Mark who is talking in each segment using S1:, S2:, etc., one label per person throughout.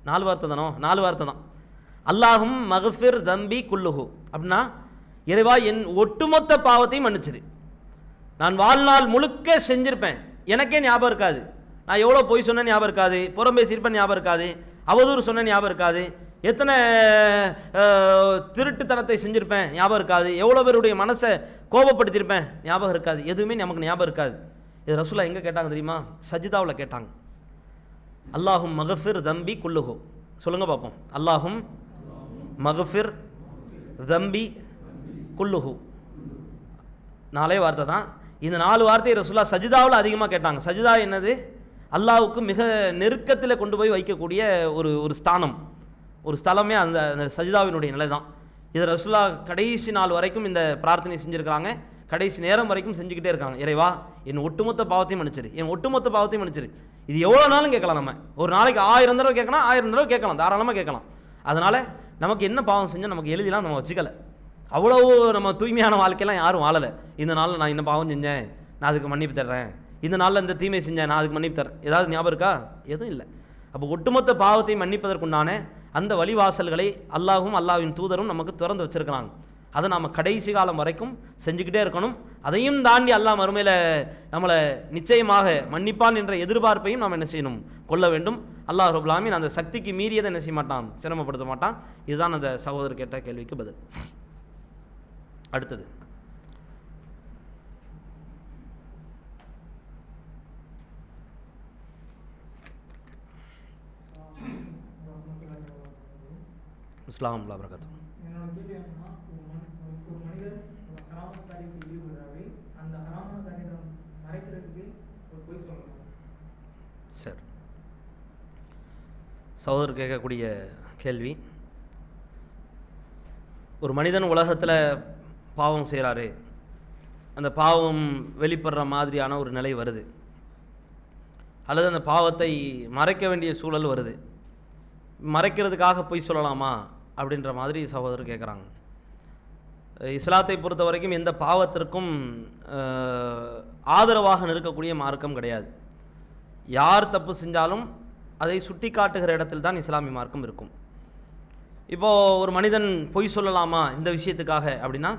S1: 4 வார்த்தை தானோ? 4 வார்த்தை தான். அல்லாஹும் மகஃபிர் தம்பி குல்லுஹு அப்படின்னா, இறைவா என் ஒட்டுமொத்த பாவத்தையும் மன்னிச்சிரு. நான் வாழ்நாள் முழுக்க செஞ்சிருப்பேன், எனக்கே ஞாபகம் இருக்காது. நான் எவ்வளோ பொய் சொன்ன ஞாபகம் இருக்காது, புறம் பேசியிருப்பேன் ஞாபகம் இருக்காது, அவதூறு சொன்ன ஞாபகம் இருக்காது, எத்தனை திருட்டுத்தனத்தை செஞ்சுருப்பேன் ஞாபகம் இருக்காது, எவ்வளோ பேருடைய மனசை கோபப்படுத்தியிருப்பேன் ஞாபகம் இருக்காது, எதுவுமே நமக்கு ஞாபகம் இருக்காது. இது ரசூலா எங்கே கேட்டாங்க தெரியுமா? சஜிதாவில் கேட்டாங்க. அல்லாஹும் மகஃபிர் தம்பி குல்லுஹு, சொல்லுங்க பார்ப்போம். அல்லாஹும் மகஃபிர் தம்பி குல்லுஹு, 4 வார்த்தை தான். இந்த 4 வார்த்தையை ரசூலா சஜிதாவில் அதிகமாக கேட்டாங்க. சஜிதா என்னது? அல்லாஹ்வுக்கு மிக நெருக்கத்தில் கொண்டு போய் வைக்கக்கூடிய ஒரு ஸ்தானம், ஒரு ஸ்தலமே அந்த சஜிதாவினுடைய நிலை தான். இது ரசூலா கடைசி நாள் வரைக்கும் இந்த பிரார்த்தனை செஞ்சுருக்கிறாங்க. கடைசி நேரம் வரைக்கும் செஞ்சுக்கிட்டே இருக்காங்க. இறைவா என் ஒட்டுமொத்த பாவத்தையும் மன்னிச்சிரு, என் ஒட்டுமொத்த பாவத்தையும் மன்னிச்சிரு. இது எவ்வளோ நாளும் கேட்கலாம். நம்ம ஒரு நாளைக்கு 1000 தடவை கேட்கலாம், 1000 தடவை கேட்கலாம், தாராளமாக கேட்கலாம். அதனால் நமக்கு என்ன பாவம் செஞ்சால் நமக்கு எழுதிலாம் நம்ம வச்சுக்கலை. அவ்வளவு நம்ம தூய்மையான வாழ்க்கையெல்லாம் யாரும் வாழலை. இந்த நாளில் நான் என்ன பாவம் செஞ்சேன், நான் அதுக்கு மன்னிப்பு தர்றேன், இந்த நாளில் இந்த தீமை செஞ்சேன், நான் அதுக்கு மன்னிப்பு தரேன், ஏதாவது ஞாபகம் இருக்கா? எதுவும் இல்லை. அப்போ ஒட்டுமொத்த பாவத்தை மன்னிப்பதற்குண்டான அந்த வழிவாசல்களை அல்லாஹும் அல்லாஹ்வின் தூதரும் நமக்கு திறந்து வச்சிருக்கிறாங்க. அதை நாம் கடைசி காலம் வரைக்கும் செஞ்சுக்கிட்டே இருக்கணும். அதையும் தாண்டி அல்லாஹ் மறுமையில் நம்மளை நிச்சயமாக மன்னிப்பான் என்ற எதிர்பார்ப்பையும் நாம் என்ன செய்யணும், கொள்ள வேண்டும். அல்லாஹ் ரப்பல் ஆலமீன் அந்த சக்திக்கு மீறியதை என்ன செய்ய மாட்டான், சிரமப்படுத்த மாட்டான். இதுதான் அந்த சகோதரர் கேட்ட கேள்விக்கு பதில். அடுத்தது இஸ்லாம் வரகாத்து. சரி, சகோதரர் கேட்கக்கூடிய கேள்வி, ஒரு மனிதன் உலகத்தில் பாவம் செய்கிறாரு, அந்த பாவம் வெளிப்படுற மாதிரியான ஒரு நிலை வருது, அல்லது அந்த பாவத்தை மறைக்க வேண்டிய சூழல் வருது, மறைக்கிறதுக்காக பொய் சொல்லலாமா அப்படின்ற மாதிரி சகோதரர் கேட்குறாங்க. இஸ்லாத்தை பொறுத்த வரைக்கும் எந்த பாவத்திற்கும் ஆதரவாக நிற்கக்கூடிய மார்க்கம் கிடையாது. யார் தப்பு செஞ்சாலும் அதை சுட்டி காட்டுகிற இடத்தில் தான் இஸ்லாமிய மார்க்கம் இருக்கும். இப்போது ஒரு மனிதன் பொய் சொல்லலாமா இந்த விஷயத்துக்காக அப்படின்னா,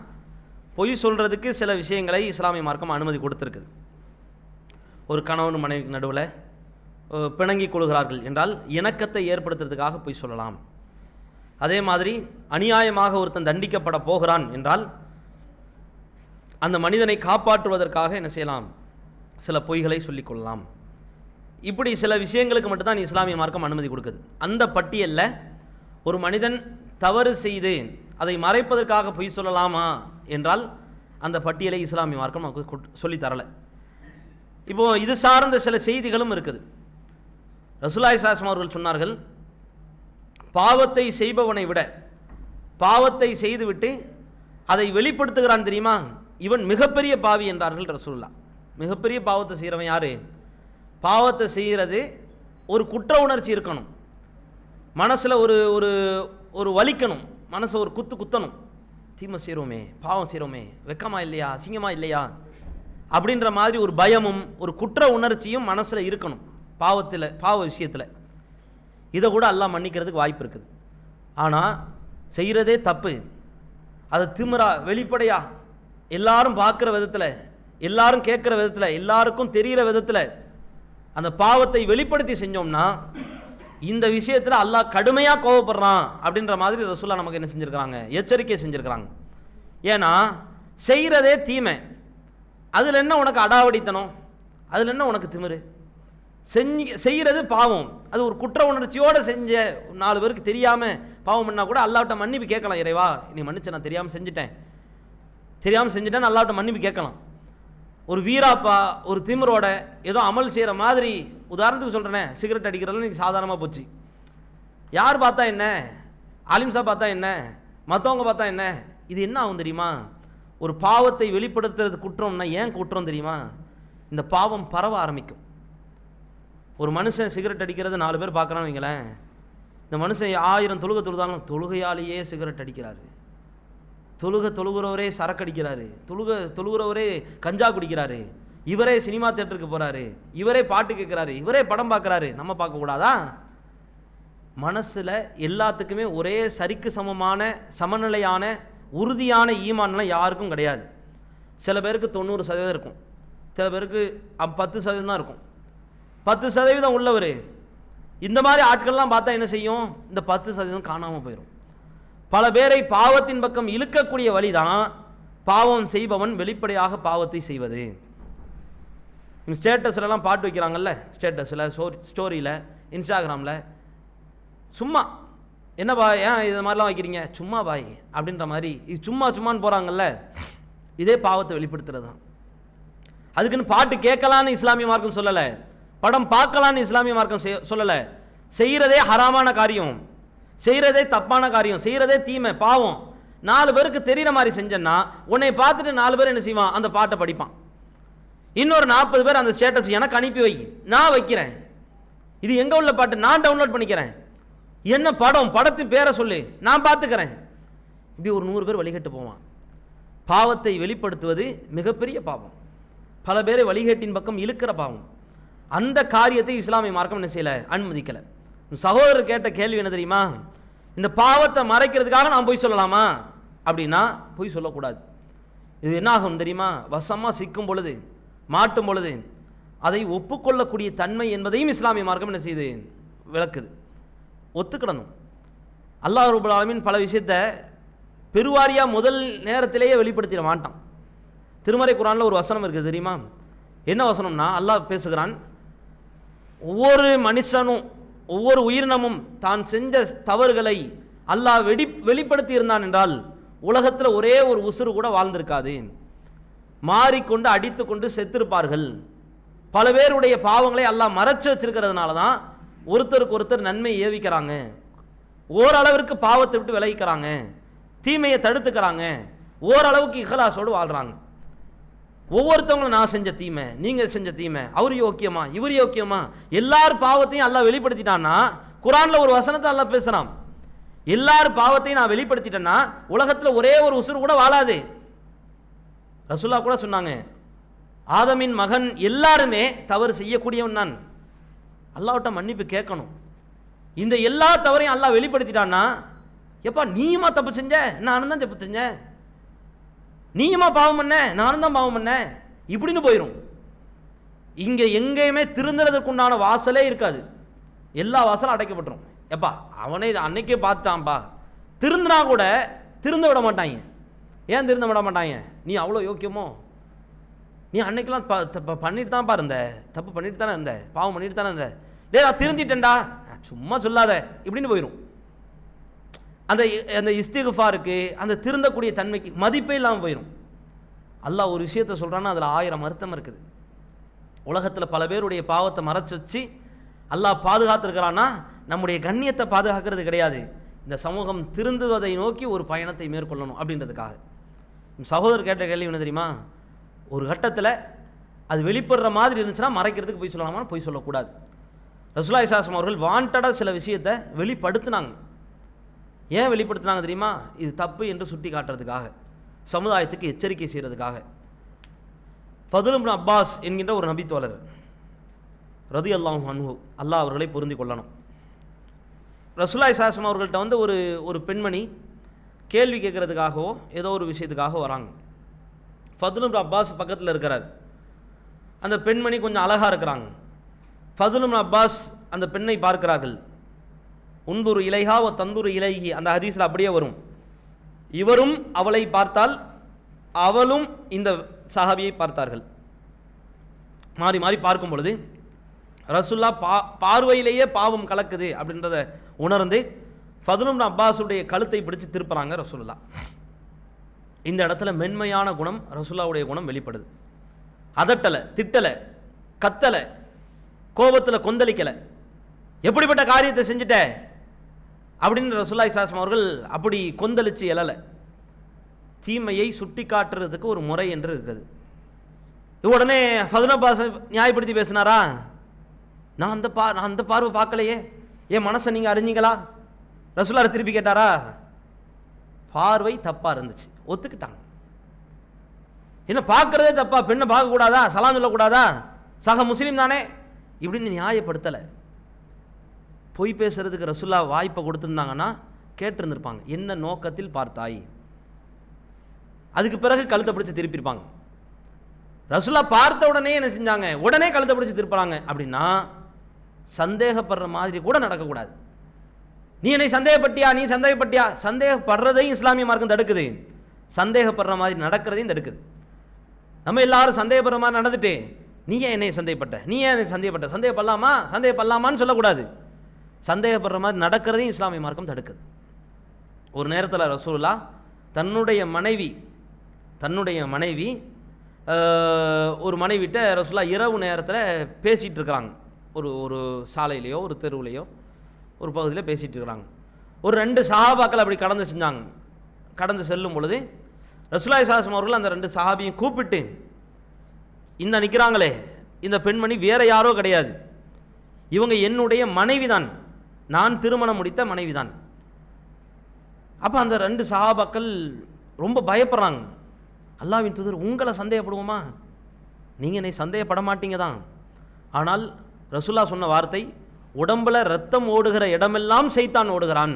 S1: பொய் சொல்கிறதுக்கு சில விஷயங்களை இஸ்லாமிய மார்க்கம் அனுமதி கொடுத்துருக்குது. ஒரு கணவன் மனைவிக்கு நடுவில் பிணங்கி கொள்கிறார்கள் என்றால் இணக்கத்தை ஏற்படுத்துறதுக்காக பொய் சொல்லலாம். அதே மாதிரி அநியாயமாக ஒருத்தன் தண்டிக்கப்பட போகிறான் என்றால் அந்த மனிதனை காப்பாற்றுவதற்காக என்ன செய்யலாம், சில பொய்களை சொல்லிக்கொள்ளலாம். இப்படி சில விஷயங்களுக்கு மட்டும்தான் இஸ்லாமிய மார்க்கம் அனுமதி கொடுக்குது. அந்த பட்டியலில் ஒரு மனிதன் தவறு செய்து அதை மறைப்பதற்காக பொய் சொல்லலாமா என்றால் அந்த பட்டியலை இஸ்லாமிய மார்க்கம் நமக்கு சொல்லித்தரலை. இப்போது இது சார்ந்த சில செய்திகளும் இருக்குது. ரசூலுல்லாஹி ஸல்லல்லாஹு அலைஹி வஸல்லம் அவர்கள் சொன்னார்கள், பாவத்தை செய்பவனை விட பாவத்தை செய்துவிட்டு அதை வெளிப்படுத்துகிறான் தெரியுமா, இவன் மிகப்பெரிய பாவி என்றார்கள் ரசூலுல்லாஹ். மிகப்பெரிய பாவத்தை செய்கிறவன் யார்? பாவத்தை செய்கிறது ஒரு குற்ற உணர்ச்சி இருக்கணும், மனசில் ஒரு ஒரு ஒரு வலிக்கணும், மனசை ஒரு குத்தணும், தீமை செய்கிறோமே, பாவம் செய்கிறோமே, வெக்கமா இல்லையா, அசிங்கமாக இல்லையா அப்படின்ற மாதிரி ஒரு பயமும் ஒரு குற்ற உணர்ச்சியும் மனசில் இருக்கணும் பாவ விஷயத்தில். இதை கூட அல்லாஹ் மன்னிக்கிறதுக்கு வாய்ப்பு இருக்குது. ஆனால் செய்கிறதே தப்பு, அதை திமிரா வெளிப்படையா எல்லாரும் பார்க்குற விதத்தில், எல்லாரும் கேட்குற விதத்தில், எல்லாருக்கும் தெரிகிற விதத்தில் அந்த பாவத்தை வெளிப்படுத்தி செஞ்சோம்னா இந்த விஷயத்தில் அல்லாஹ் கடுமையாக கோபப்படுறான் அப்படின்ற மாதிரி ரசூலுல்லாஹ் நமக்கு என்ன செஞ்சுருக்கிறாங்க, எச்சரிக்கை செஞ்சுருக்கிறாங்க. ஏன்னா செய்கிறதே தீமை, அதில் என்ன உனக்கு அடாவடித்தனம், அதில் என்ன உனக்கு திமிரு, செய்கிறது பாவம், அது ஒரு குற்ற உணர்ச்சியோடு செஞ்ச 4 பேருக்கு தெரியாமல் பாவம் பண்ணால் கூட அல்லாஹ்ட்ட மன்னிப்பு கேட்கலாம். இறைவா நீ மன்னிச்சு, நான் தெரியாமல் செஞ்சுட்டேன் அல்லாஹ்ட்ட மன்னிப்பு கேட்கலாம். ஒரு வீராப்பா ஒரு திமிரோட ஏதோ அமல் செய்கிற மாதிரி, உதாரணத்துக்கு சொல்கிறேனே, சிகரெட் அடிக்கிறதுல நீங்கள் சாதாரணமாக போச்சு, யார் பார்த்தா என்ன, ஆலிம்சா பார்த்தா என்ன, மற்றவங்க பார்த்தா என்ன, இது என்ன ஆகும் தெரியுமா? ஒரு பாவத்தை வெளிப்படுத்துறது குற்றம்னா ஏன் குற்றம் தெரியுமா? இந்த பாவம் பரவ ஆரம்பிக்கும். ஒரு மனுஷன் சிகரெட் அடிக்கிறது 4 பேர் பார்க்குறான்னு வைங்களேன், இந்த மனுஷன் 1000 தொழுகை தொழுதாலும் தொழுகையாலேயே சிகரெட் அடிக்கிறாரு, தொழுகிறவரே சரக்கு அடிக்கிறாரு, தொழுகிறவரே கஞ்சா குடிக்கிறாரு, இவரே சினிமா தியேட்டருக்கு போகிறாரு, இவரே பாட்டு கேட்குறாரு, இவரே படம் பார்க்குறாரு, நம்ம பார்க்கக்கூடாதா? மனசில் எல்லாத்துக்குமே ஒரே சரிக்கு சமமான சமநிலையான உறுதியான ஈமான்லாம் யாருக்கும் கிடையாது. சில பேருக்கு 90% இருக்கும், சில பேருக்கு 10% தான் இருக்கும். 10% உள்ளவர் இந்த மாதிரி ஆட்கள்லாம் பார்த்தா என்ன செய்யும், இந்த 10% காணாமல் போயிடும். பல பேரை பாவத்தின் பக்கம் இழுக்கக்கூடிய வழி தான் பாவம் செய்பவன் வெளிப்படையாக பாவத்தை செய்வது. ஸ்டேட்டஸ்லாம் பாட்டு வைக்கிறாங்கல்ல, ஸ்டேட்டஸில் ஸ்டோரியில் இன்ஸ்டாகிராமில் சும்மா என்ன பாய் ஏன் இது மாதிரிலாம் வைக்கிறீங்க, சும்மா பாய் அப்படின்ற மாதிரி இது சும்மான்னு போகிறாங்கல்ல, இதே பாவத்தை வெளிப்படுத்துறது தான். அதுக்குன்னு பாட்டு கேட்கலான்னு இஸ்லாமிய மார்க்கம் சொல்லலை, படம் பார்க்கலான்னு இஸ்லாமிய மார்க்கம் சொல்லலை. செய்கிறதே ஹராமான காரியம், செய்கிறதே தப்பான காரியம், செய்கிறதே தீமை பாவம். 4 பேருக்கு தெரிகிற மாதிரி செஞ்சேன்னா உன்னை பார்த்துட்டு 4 பேர் என்ன செய்வான், அந்த பாட்டை படிப்பான். இன்னொரு 40 பேர் அந்த ஸ்டேட்டஸ் எனக்கு அனுப்பி வை, நான் வைக்கிறேன். இது எங்கே உள்ள பாட்டு, நான் டவுன்லோட் பண்ணிக்கிறேன். என்ன படம், படத்தின் பேரை சொல்லு, நான் பார்த்துக்கிறேன். இப்படி ஒரு 100 பேர் வழிகட்டு போவான். பாவத்தை வெளிப்படுத்துவது மிகப்பெரிய பாவம், பல பேரை வழிகேட்டின் பக்கம் இழுக்கிற பாவம். அந்த காரியத்தை இஸ்லாமிய மார்க்கம் என்ன செய்யலை, அனுமதிக்கலை. சகோதரர் கேட்ட கேள்வி என்ன தெரியுமா, இந்த பாவத்தை மறைக்கிறதுக்காக நான் போய் சொல்லலாமா அப்படின்னா போய் சொல்லக்கூடாது. இது என்ன ஆகும் தெரியுமா, வசமாக சிக்கும் பொழுது மாட்டும் பொழுது அதை ஒப்புக்கொள்ளக்கூடிய தன்மை என்பதையும் இஸ்லாமிய மார்க்கம் என்ன செய்யுது, விளக்குது. ஒத்துக்கிடணும். அல்லாஹ் ரப்பல் ஆலமீன் பல விஷயத்தை பெருவாரியாக முதல் நேரத்திலேயே வெளிப்படுத்திட மாட்டான். திருமறை குர்ஆனில் ஒரு வசனம் இருக்குது தெரியுமா, என்ன வசனம்னா அல்லாஹ் பேசுகிறான், ஒவ்வொரு மனுஷனும் ஒவ்வொரு உயிரினமும் தான் செஞ்ச தவறுகளை அல்லாஹ் வெளிப்படுத்தி இருந்தான் என்றால் உலகத்தில் ஒரே ஒரு உசுறு கூட வாழ்ந்திருக்காது, மாறிக்கொண்டு அடித்து கொண்டு செத்திருப்பார்கள். பல பேருடைய பாவங்களை அல்லாஹ் மறைச்சு வச்சிருக்கிறதுனால தான் ஒருத்தருக்கு ஒருத்தர் நன்மை ஏவிக்கிறாங்க, ஓரளவிற்கு பாவத்தை விட்டு விலகிக்கிறாங்க, தீமையை தடுத்துக்கிறாங்க, ஓரளவுக்கு இஹ்லாஸோடு வாழ்கிறாங்க. ஒவ்வொருத்தவங்களும் நான் செஞ்ச தீமை, நீங்கள் செஞ்ச தீமை, அவர் யோக்கியமா இவர் யோக்கியமா, எல்லார் பாவத்தையும் அல்லாஹ் வெளிப்படுத்திட்டான்னா குர்ஆனில் ஒரு வசனத்தை அல்லாஹ் பேசுகிறான், எல்லார் பாவத்தையும் நான் வெளிப்படுத்திட்டேன்னா உலகத்தில் ஒரே ஒரு உசுறு கூட வாழாது. ரசூலுல்லாஹ் கூட சொன்னாங்க, ஆதமின் மகன் எல்லாருமே தவறு செய்யக்கூடியவன் தான், அல்லாஹ்விட்ட மன்னிப்பு கேட்கணும். இந்த எல்லா தவறையும் அல்லாஹ் வெளிப்படுத்திட்டான்னா, எப்பா நீயுமா தப்பு செஞ்ச, நானும் தான் தப்பு செஞ்சேன், நீயுமா பாவம் பண்ண, நானும் தான் பாவம் பண்ண, இப்படின்னு போயிடும். இங்கே எங்கேயுமே திருந்துறதுக்குண்டான வாசலே இருக்காது, எல்லா வாசலும் அடைக்கப்பட்டுரும். எப்பா அவனே இதை அன்னைக்கே பார்த்துட்டான்ப்பா, திருந்தினா கூட திருந்த விட மாட்டாங்க. ஏன் திருந்த விட மாட்டாங்க, நீ அவ்வளோ யோக்கியமோ, நீ அன்னைக்கெல்லாம் பண்ணிட்டு தான் இருந்த, தப்பு பண்ணிட்டு தானே இருந்த, பாவம் பண்ணிட்டு தானே இருந்த, டே நான் திருந்திட்டேன்டா, சும்மா சொல்லாத இப்படின்னு போயிடும். அந்த அந்த இஸ்திக்ஃபாருக்கு, அந்த திருந்தக்கூடிய தன்மைக்கு மதிப்பே இல்லாமல் போயிடும். அல்லாஹ் ஒரு விஷயத்தை சொல்கிறான்னா அதில் 1000 அர்த்தம் இருக்குது. உலகத்தில் பல பேருடைய பாவத்தை மறைச்சி வச்சு அல்லாஹ் பாதுகாத்துருக்கிறான்னா நம்முடைய கண்ணியத்தை பாதுகாக்கிறது கிடையாது, இந்த சமூகம் திருந்துவதை நோக்கி ஒரு பயணத்தை மேற்கொள்ளணும் அப்படின்றதுக்காக. சகோதரர் கேட்ட கேள்வி என்ன தெரியுமா, ஒரு கட்டத்தில் அது வெளிப்படுற மாதிரி இருந்துச்சுன்னா மறைக்கிறதுக்கு போய் சொல்லலாமா, போய் சொல்லக்கூடாது. ரசூலுல்லாஹி ஸல்லல்லாஹு அலைஹி வஸல்லம் அவர்கள் வாண்டடாக சில விஷயத்தை வெளிப்படுத்தினாங்க. ஏன் வெளிப்படுத்தினாங்க தெரியுமா, இது தப்பு என்று சுட்டி காட்டுறதுக்காக, சமுதாயத்துக்கு எச்சரிக்கை செய்கிறதுக்காக. ஃபதுல் இப்னு அப்பாஸ் என்கின்ற ஒரு நபித்தோழர் ரலியல்லாஹு அன்ஹு, அல்லாஹ் அவர்களை பொருந்தி கொள்ளணும், ரசூலுல்லாஹி ஸல்லல்லாஹு அலைஹி வஸல்லம் அவர்கள்ட்ட ஒரு பெண்மணி கேள்வி கேட்கறதுக்காகவோ ஏதோ ஒரு விஷயத்துக்காக வராங்க. ஃபதுல் இப்னு அப்பாஸ் பக்கத்தில் இருக்கிறார். அந்த பெண்மணி கொஞ்சம் அழகாக இருக்கிறாங்க. ஃபதுல் இப்னு அப்பாஸ் அந்த பெண்ணை பார்க்கிறார்கள். உந்துரு இலைஹா ஓ தந்துரு இலைஹி, அந்த ஹதீஸில் அப்படியே வரும். இவரும் அவளை பார்த்தால் அவளும் இந்த சஹாபியை பார்த்தார்கள். மாறி மாறி பார்க்கும் பொழுது ரசூலுல்லாஹ் பார்வையிலேயே பாவம் கலக்குது அப்படின்றத உணர்ந்து ஃபதுல் இப்னு அப்பாஸுடைய கழுத்தை பிடிச்சு திருப்புறாங்க ரசூலுல்லாஹ். இந்த இடத்துல மென்மையான குணம், ரசூலுல்லாஹ்வுடைய குணம் வெளிப்படுது. அதட்டலை, திட்டலை, கத்தலை, கோபத்தில் கொந்தளிக்கலை, எப்படிப்பட்ட காரியத்தை செஞ்சுட்ட அப்படின்னு ரசூலுல்லாஹி ஸல்லல்லாஹு அலைஹி வஸல்லம் அவர்கள் அப்படி கொந்தளிச்சு எழலை. தீமையை சுட்டி காட்டுறதுக்கு ஒரு முறை என்று இருக்குது. உடனே ஃபதுல் அப்பாஸ் நியாயப்படுத்தி பேசினாரா, நான் அந்த பார்வை பார்க்கலையே, என் மனசை நீங்கள் அறிஞ்சிங்களா, ரசூலுல்லாஹ் திருப்பி கேட்டாரா, பார்வை தப்பாக இருந்துச்சு, ஒத்துக்கிட்டாங்க. என்ன பார்க்குறதே தப்பா, பெண்ணை பார்க்கக்கூடாதா, சலாம் சொல்லக்கூடாதா, சக முஸ்லீம் தானே இப்படின்னு நியாயப்படுத்தலை. பொய் பேசுறதுக்கு ரசூல்லா வாய்ப்பை கொடுத்துருந்தாங்கன்னா கேட்டிருந்திருப்பாங்க, என்ன நோக்கத்தில் பார்த்தாய். அதுக்கு பிறகு கழுத்தை பிடிச்சி திருப்பியிருப்பாங்க. ரசூல்லா பார்த்த உடனே என்ன செஞ்சாங்க, உடனே கழுத்தை பிடிச்சி திருப்புறாங்க அப்படின்னா சந்தேகப்படுற மாதிரி கூட நடக்கக்கூடாது. நீ என்னை சந்தேகப்பட்டியா, நீ சந்தேகப்பட்டியா, சந்தேகப்படுறதையும் இஸ்லாமிய மார்க்கம் தடுக்குது, சந்தேகப்படுற மாதிரி நடக்கிறதையும் தடுக்குது. நம்ம எல்லாரும் சந்தேகப்படுற மாதிரி நடந்துட்டு நீ ஏன் என்னை சந்தேகப்பட்ட, நீ ஏன் என்னை சந்தேகப்பட்ட, சந்தேகப்படலாமான்னு சொல்லக்கூடாது. சந்தேகப்படுற மாதிரி நடக்கிறதையும் இஸ்லாமிய மார்க்கம் தடுக்குது. ஒரு நேரத்தில் ரசூலுல்லாஹ் தன்னுடைய மனைவி ஒரு மனைவிட்ட ரசூலுல்லாஹ் இரவு நேரத்தில் பேசிகிட்டு இருக்கிறாங்க. ஒரு சாலையிலையோ ஒரு தெருவுலையோ ஒரு பகுதியில் பேசிகிட்டு இருக்கிறாங்க. ஒரு 2 சஹாபாக்கள் அப்படி கடந்து செல்லும் பொழுது ரசூலுல்லாஹி ஸல்லல்லாஹு அலைஹி வஸல்லம் அவர்கள் அந்த 2 சஹாபியும் கூப்பிட்டு, இந்த நிற்கிறாங்களே இந்த பெண்மணி வேற யாரோ கிடையாது, இவங்க என்னுடைய மனைவி தான், நான் திருமணம் முடித்த மனைவி தான். அப்போ அந்த 2 சஹாபாக்கள் ரொம்ப பயப்படுறாங்க. அல்லாஹ்வின் தூதர், உங்களை சந்தேகப்படுவோமா, நீங்கள் என்னை சந்தேகப்பட மாட்டீங்க தான், ஆனால் ரசூலுல்லாஹ் சொன்ன வார்த்தை, உடம்புல ரத்தம் ஓடுகிற இடமெல்லாம் சைத்தான் ஓடுகிறான்,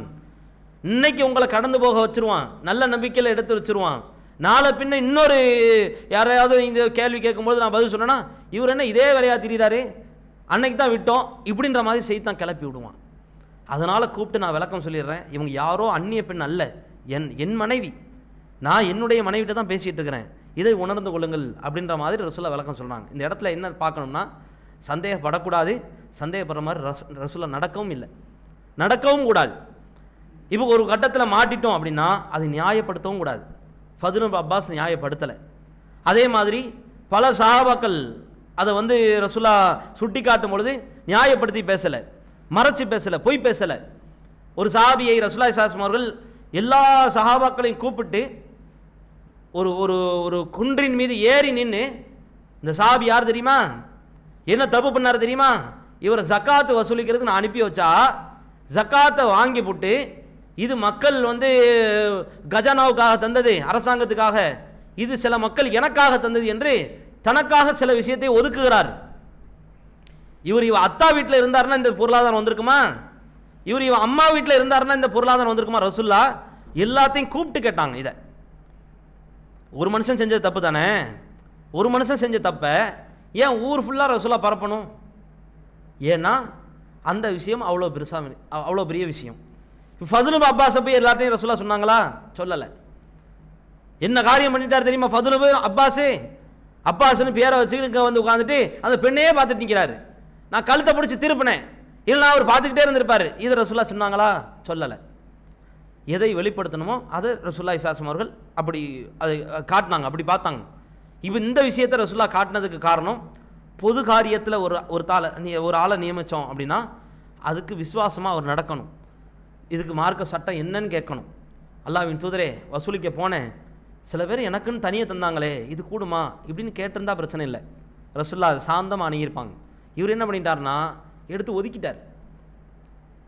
S1: இன்னைக்கு உங்களை கடந்து போக வச்சிருவான், நல்ல நம்பிக்கையில் எடுத்து வச்சிருவான், நாளை பின்ன இன்னொரு யாரையாவது இந்த கேள்வி கேட்கும்போது நான் பதில் சொன்னேன்னா இவர் என்ன இதே வேலையாக திரிகிறாரு, அன்னைக்கு தான் விட்டோம் இப்படின்ற மாதிரி சைத்தான் கிளப்பி விடுவான். அதனால் கூப்பிட்டு நான் விளக்கம் சொல்லிடுறேன், இவங்க யாரோ அந்நிய பெண் அல்ல, என் மனைவி, நான் என்னுடைய மனைவிட்ட தான் பேசிகிட்டு இருக்கிறேன், இதை உணர்ந்து கொள்ளுங்கள் அப்படின்ற மாதிரி ரசூலுல்லாஹ் விளக்கம் சொல்கிறாங்க. இந்த இடத்துல என்ன பார்க்கணும்னா, சந்தேகப்படக்கூடாது, சந்தேகப்படுற மாதிரி ரசூலுல்லாஹ் நடக்கவும் கூடாது. இப்போ ஒரு கட்டத்தில் மாட்டிட்டோம் அப்படின்னா அதை நியாயப்படுத்தவும் கூடாது. ஃபதுல் இப்னு அப்பாஸ் நியாயப்படுத்தலை. அதே மாதிரி பல சஹாபாக்கள் அதை ரசூலுல்லாஹ் சுட்டி காட்டும் பொழுது நியாயப்படுத்தி பேசலை, மறைச்சி பேசலை, பொய் பேசலை. ஒரு சஹாபியை ரசூலுல்லாஹி ஸல்லல்லாஹு அலைஹி வஸல்லம் அவர்கள் எல்லா சஹாபாக்களையும் கூப்பிட்டு ஒரு ஒரு ஒரு குன்றின் மீது ஏறி நின்று, இந்த சஹாபி யார் தெரியுமா, என்ன தப்பு பண்ணார் தெரியுமா, இவரை ஜக்காத்து வசூலிக்கிறதுக்கு நான் அனுப்பி வச்சா ஜக்காத்தை வாங்கி போட்டு இது மக்கள் கஜானாவுக்காக தந்தது, அரசாங்கத்துக்காக, இது சில மக்கள் எனக்காக தந்தது என்று தனக்காக சில விஷயத்தை ஒதுக்குகிறார். இவர் அத்தா வீட்டில் இருந்தாருன்னா இந்த பொருளாதாரம் வந்திருக்குமா, இவர் அம்மா வீட்டில் இருந்தாருன்னா இந்த பொருளாதாரம் வந்திருக்குமா. ரசூலுல்லாஹ் எல்லாத்தையும் கூப்பிட்டு கேட்டாங்க. இதை ஒரு மனுஷன் செஞ்ச தப்பு தானே, ஒரு மனுஷன் செஞ்ச தப்ப ஏன் ஊர் ஃபுல்லாக ரசூலுல்லாஹ் பரப்பணும், ஏன்னா அந்த விஷயம் அவ்வளோ பெரிய விஷயம். ஃபதுல் இப்னு அப்பாஸை போய் எல்லாத்தையும் ரசூலுல்லாஹ் சொன்னாங்களா, சொல்லலை. என்ன காரியம் பண்ணிட்டார் தெரியுமா ஃபதுல் இப்னு அப்பாஸ்னு பேரை வச்சுக்கிட்டு இங்கே உட்காந்துட்டு அந்த பெண்ணையே பார்த்துட்டு நிற்கிறாரு, நான் கழுத்தை பிடிச்சி திருப்பினேன், இல்லைனா அவர் பார்த்துக்கிட்டே இருந்திருப்பார், இது ரசூலுல்லாஹ் சொன்னாங்களா, சொல்லலை. எதை வெளிப்படுத்தணுமோ அதை ரசூலுல்லாஹி ஸல்லல்லாஹு அலைஹி வஸல்லம் அவர்கள் அப்படி அதை காட்டினாங்க, அப்படி பார்த்தாங்க. இப்போ இந்த விஷயத்தை ரசூலுல்லாஹ் காட்டினதுக்கு காரணம், பொது காரியத்தில் ஒரு ஆளை நியமித்தோம் அப்படின்னா அதுக்கு விசுவாசமாக அவர் நடக்கணும், இதுக்கு மார்க்க சட்டம் என்னன்னு கேட்கணும். அல்லாஹ்வின் தூதரே வசூலிக்க போனேன், சில பேர் எனக்குன்னு தனியாக தந்தாங்களே, இது கூடுமா இப்படின்னு கேட்டிருந்தா பிரச்சனை இல்லை, ரசூலுல்லாஹ் சாந்தமாக அணுகியிருப்பாங்க. இவர் என்ன பண்ணிட்டார்னா எடுத்து ஒதுக்கிட்டார்,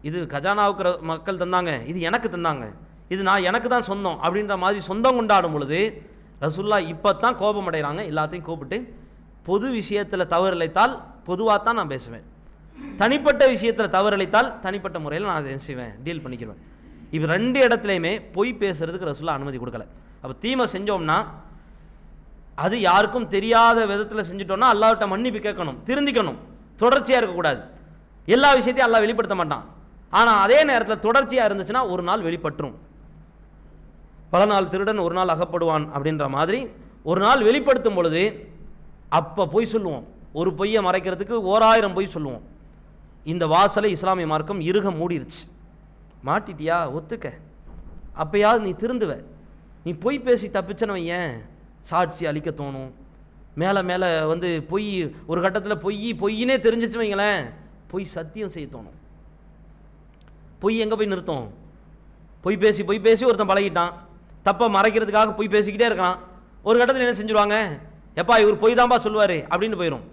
S1: இது கஜானாவுக்கு மக்கள் தந்தாங்க, இது எனக்கு தந்தாங்க, இது எனக்கு தான் சொந்தம் அப்படின்ற மாதிரி சொந்தம் கொண்டாடும் பொழுது ரசூலுல்லாஹ் இப்போ தான் கோபம் அடைகிறாங்க. எல்லாத்தையும் கூப்பிட்டு பொது விஷயத்தில் தவறிழைத்தால் பொதுவாக தான் நான் பேசுவேன், தனிப்பட்ட விஷயத்தில் தவறிழைத்தால் தனிப்பட்ட முறையில் நான் அதை செய்வேன், டீல் பண்ணிக்கிறேன். இப்போ 2 இடத்துலையுமே பொய் பேசுறதுக்கு ரசூலுல்லாஹ் அனுமதி கொடுக்கல. அப்போ தீமை செஞ்சோம்னா அது யாருக்கும் தெரியாத விதத்தில் செஞ்சுட்டோம்னா அல்லாஹ்விட்ட மன்னிப்பு கேட்கணும், திருந்திக்கணும், தொடர்ச்சியாக இருக்கக்கூடாது. எல்லா விஷயத்தையும் அல்லாஹ் வெளிப்படுத்த மாட்டான், ஆனால் அதே நேரத்தில் தொடர்ச்சியாக இருந்துச்சுன்னா ஒரு நாள் வெளிப்பட்டுரும். பல நாள் திருடன் ஒரு நாள் அகப்படுவான் அப்படின்ற மாதிரி ஒரு நாள் வெளிப்படுத்தும் பொழுது அப்போ பொய் சொல்லுவோம், ஒரு பொய்யை மறைக்கிறதுக்கு 1000 பொய் சொல்லுவோம். இந்த வாசலை இஸ்லாமிய மார்க்கம் இறுக மூடிருச்சு. மாட்டிட்டியா ஒத்துக்க, அப்பயாவது நீ திருந்துவ. நீ பொய் பேசி தப்பிச்சனவன் ஏன் சாட்சி அளிக்க தோணும், மேலே மேலே பொய் ஒரு கட்டத்தில் பொய்யினே தெரிஞ்சிச்சு வைங்களேன், பொய் சத்தியம் செய்ய தோணும். பொய் எங்கே போய் நிறுத்தும், பொய் பேசி ஒருத்தன் பழகிட்டான், தப்பை மறைக்கிறதுக்காக பொய் பேசிக்கிட்டே இருக்கான், ஒரு கட்டத்தில் என்ன செஞ்சுருவாங்க, எப்பா இவர் பொய் தான்பா சொல்லுவார் அப்படின்னு போயிடும்.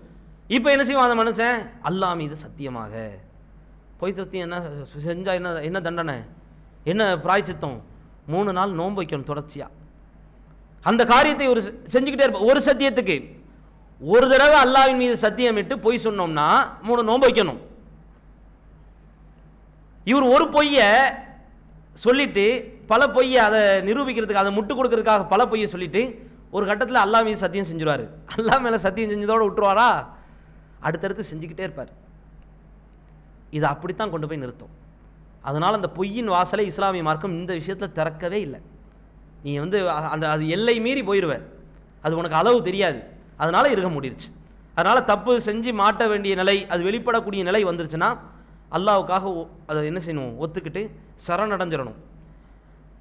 S1: இப்போ என்ன செய்வான் அந்த மனுஷன், அல்லாஹ் மீது சத்தியமாக, பொய் சத்தியம் என்ன செஞ்சால் என்ன தண்டனை, என்ன பிராய்ச்சித்தம், 3 நாள் நோன்பு வைக்கணும் தொடர்ச்சியாக. அந்த காரியத்தை ஒரு செஞ்சுக்கிட்டே இருப்போம். ஒரு சத்தியத்துக்கு ஒரு தடவை அல்லாஹ்வின் மீது சத்தியமிட்டு பொய் சொன்னோம்னா 3 நோன்பு வைக்கணும். இவர் ஒரு பொய்யை சொல்லிட்டு பல பொய்யை அதை நிரூபிக்கிறதுக்கு, அதை முட்டு கொடுக்கறதுக்காக பல பொய்யை சொல்லிட்டு ஒரு கட்டத்தில் அல்லாஹ் மீது சத்தியம் செஞ்சுருவார். அல்லாஹ் மேலே சத்தியம் செஞ்சதோடு விட்டுருவாரா? அடுத்தடுத்து செஞ்சுக்கிட்டே இருப்பார். இது அப்படித்தான் கொண்டு போய் நிறுத்தும். அதனால் அந்த பொய்யின் வாசலை இஸ்லாமிய மார்க்கம் இந்த விஷயத்தில் திறக்கவே இல்லை. நீ வந்து அது எல்லை மீறி போயிடுவ, அது உனக்கு அளவு தெரியாது, அதனால் இருக்க முடிருச்சு. அதனால் தப்பு செஞ்சு மாட்ட வேண்டிய நிலை, அது வெளிப்படக்கூடிய நிலை வந்துருச்சுன்னா அல்லாவுக்காக அதை என்ன செய்யணும்? ஒத்துக்கிட்டு சரணடைஞ்சிடணும்,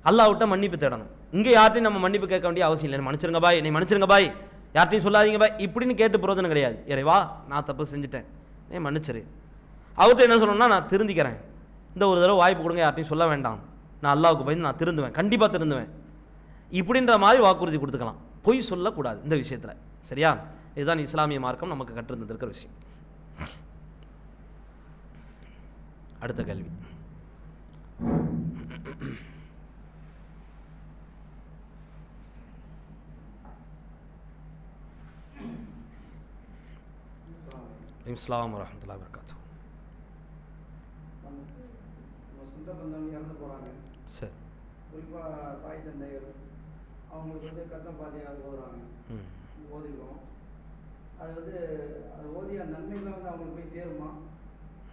S1: அல்லாஹ்விட்ட மன்னிப்பு தேடணும். இங்கே யார்ட்டையும் நம்ம மன்னிப்பு கேட்க வேண்டிய அவசியம் இல்லை. மன்னிச்சிருங்க பாய், நீ மன்னிச்சிருங்க பாய், யார்ட்டையும் சொல்லாதீங்க பாய் இப்படின்னு கேட்டு பிரயோஜனம் கிடையாது. இறைவா நான் தப்பு செஞ்சுட்டேன், நீ மன்னிச்சிரு. அவர்கிட்ட என்ன சொல்லணும்னா, நான் திருந்திக்கிறேன், இந்த ஒரு தடவை வாய்ப்பு கொடுங்க, யார்ட்டையும் சொல்ல வேண்டாம், நான் அல்லாவுக்கு பயந்து நான் திருந்துவேன், கண்டிப்பாக திருந்துவேன், இப்படின்ற மாதிரி வாக்குறுதி கொடுத்துக்கலாம். பொய் சொல்லக்கூடாது இந்த விஷயத்தில். சரியா? இதுதான் இஸ்லாமிய மார்க்கம் நமக்கு கற்றுருந்துருக்கிற விஷயம். அடுத்த கேள்வி. இஸ்லாம் வரஹ்மத்துல்லாஹி வபரகாத்துஹு.
S2: சொந்த பந்தம் இறந்து போகிறாங்க,
S1: சரி,
S2: குறிப்பாக தாய் தந்தைகள், அவங்களுக்கு வந்து கத்தம் பாத்தியாக ஓதுறாங்க, ஓதிருக்கோம். அது வந்து அது ஓதிய நன்மைகள்லாம் வந்து அவங்களுக்கு போய் சேருமா?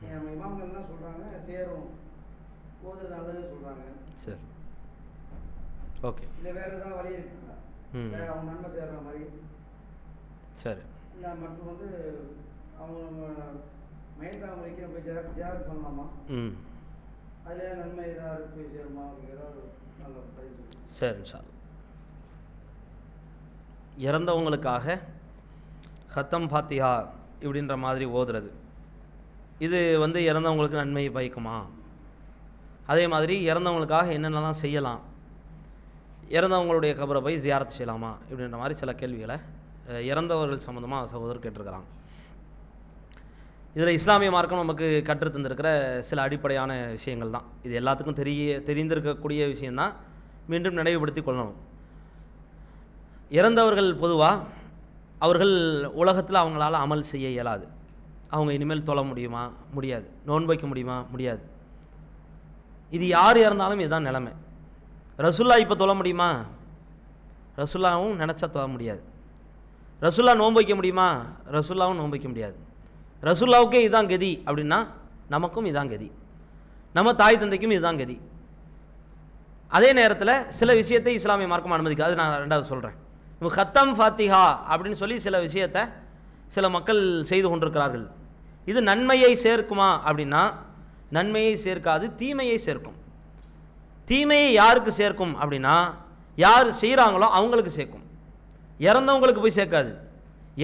S2: நம்ம இமாம்கள்லாம் சொல்கிறாங்க சேரும், ஓதுறது நல்லதுன்னு சொல்கிறாங்க.
S1: சரி, ஓகே.
S2: இல்லை வேறு ஏதாவது வழி இருக்குங்களா? வேறு அவங்க நன்மை சேர்ற மாதிரி?
S1: சரி.
S2: இல்லை மற்றும் வந்து அவங்க மயத்தாங்க வைக்கிற போய் ஜியாரத் பண்ணலாமா? அதில் நன்மை ஏதாவது போய் சேருமா? அவங்க ஏதாவது நல்ல பதிவு.
S1: சரி, இன்ஷா அல்லாஹ். இறந்தவங்களுக்காக ஹத்தம் ஃபாத்திஹா இப்படின்ற மாதிரி ஓதுறது, இது வந்து இறந்தவங்களுக்கு நன்மையை பயக்குமா? அதே மாதிரி இறந்தவங்களுக்காக என்னென்னலாம் செய்யலாம், இறந்தவங்களுடைய கபரை போய் ஜியாரத் செய்யலாமா இப்படின்ற மாதிரி சில கேள்விகளை இறந்தவர்கள் சம்மந்தமாக சகோதரர் கேட்டிருக்கிறாங்க. இதில் இஸ்லாமிய மார்க்கம் நமக்கு கற்று தந்திருக்கிற சில அடிப்படையான விஷயங்கள் தான். இது எல்லாத்துக்கும் தெரிந்திருக்கக்கூடிய விஷயந்தான், மீண்டும் நினைவுபடுத்தி கொள்ளணும். இறந்தவர்கள் பொதுவாக அவர்கள் உலகத்தில் அவங்களால அமல் செய்ய இயலாது. அவங்க இனிமேல் தொழ முடியுமா? முடியாது. நோன்பு வைக்க முடியுமா? முடியாது. இது யார் இறந்தாலும் இதுதான் நிலைமை. ரசுல்லா இப்போ தொழ முடியுமா? ரசுல்லாவும் நினச்சா தொழ முடியாது. ரசுல்லா நோன்பு வைக்க முடியுமா? ரசுல்லாவும் நோன்பு வைக்க முடியாது. ரசுல்லாவுக்கே இதுதான் கதி அப்படின்னா நமக்கும் இதுதான் கதி, நம்ம தாய் தந்தைக்கும் இதுதான் கதி. அதே நேரத்தில் சில விஷயத்தை இஸ்லாமிய மார்க்கம் அனுமதிக்காது. நான் ரெண்டாவது சொல்கிறேன். இப்போ ஹத்தம் ஃபாத்திஹா அப்படின்னு சொல்லி சில விஷயத்தை சில மக்கள் செய்து கொண்டிருக்கிறார்கள். இது நன்மையை சேர்க்குமா அப்படின்னா நன்மையை சேர்க்காது, தீமையை சேர்க்கும். தீமையை யாருக்கு சேர்க்கும் அப்படின்னா யார் செய்கிறாங்களோ அவங்களுக்கு சேர்க்கும், இறந்தவங்களுக்கு போய் சேர்க்காது.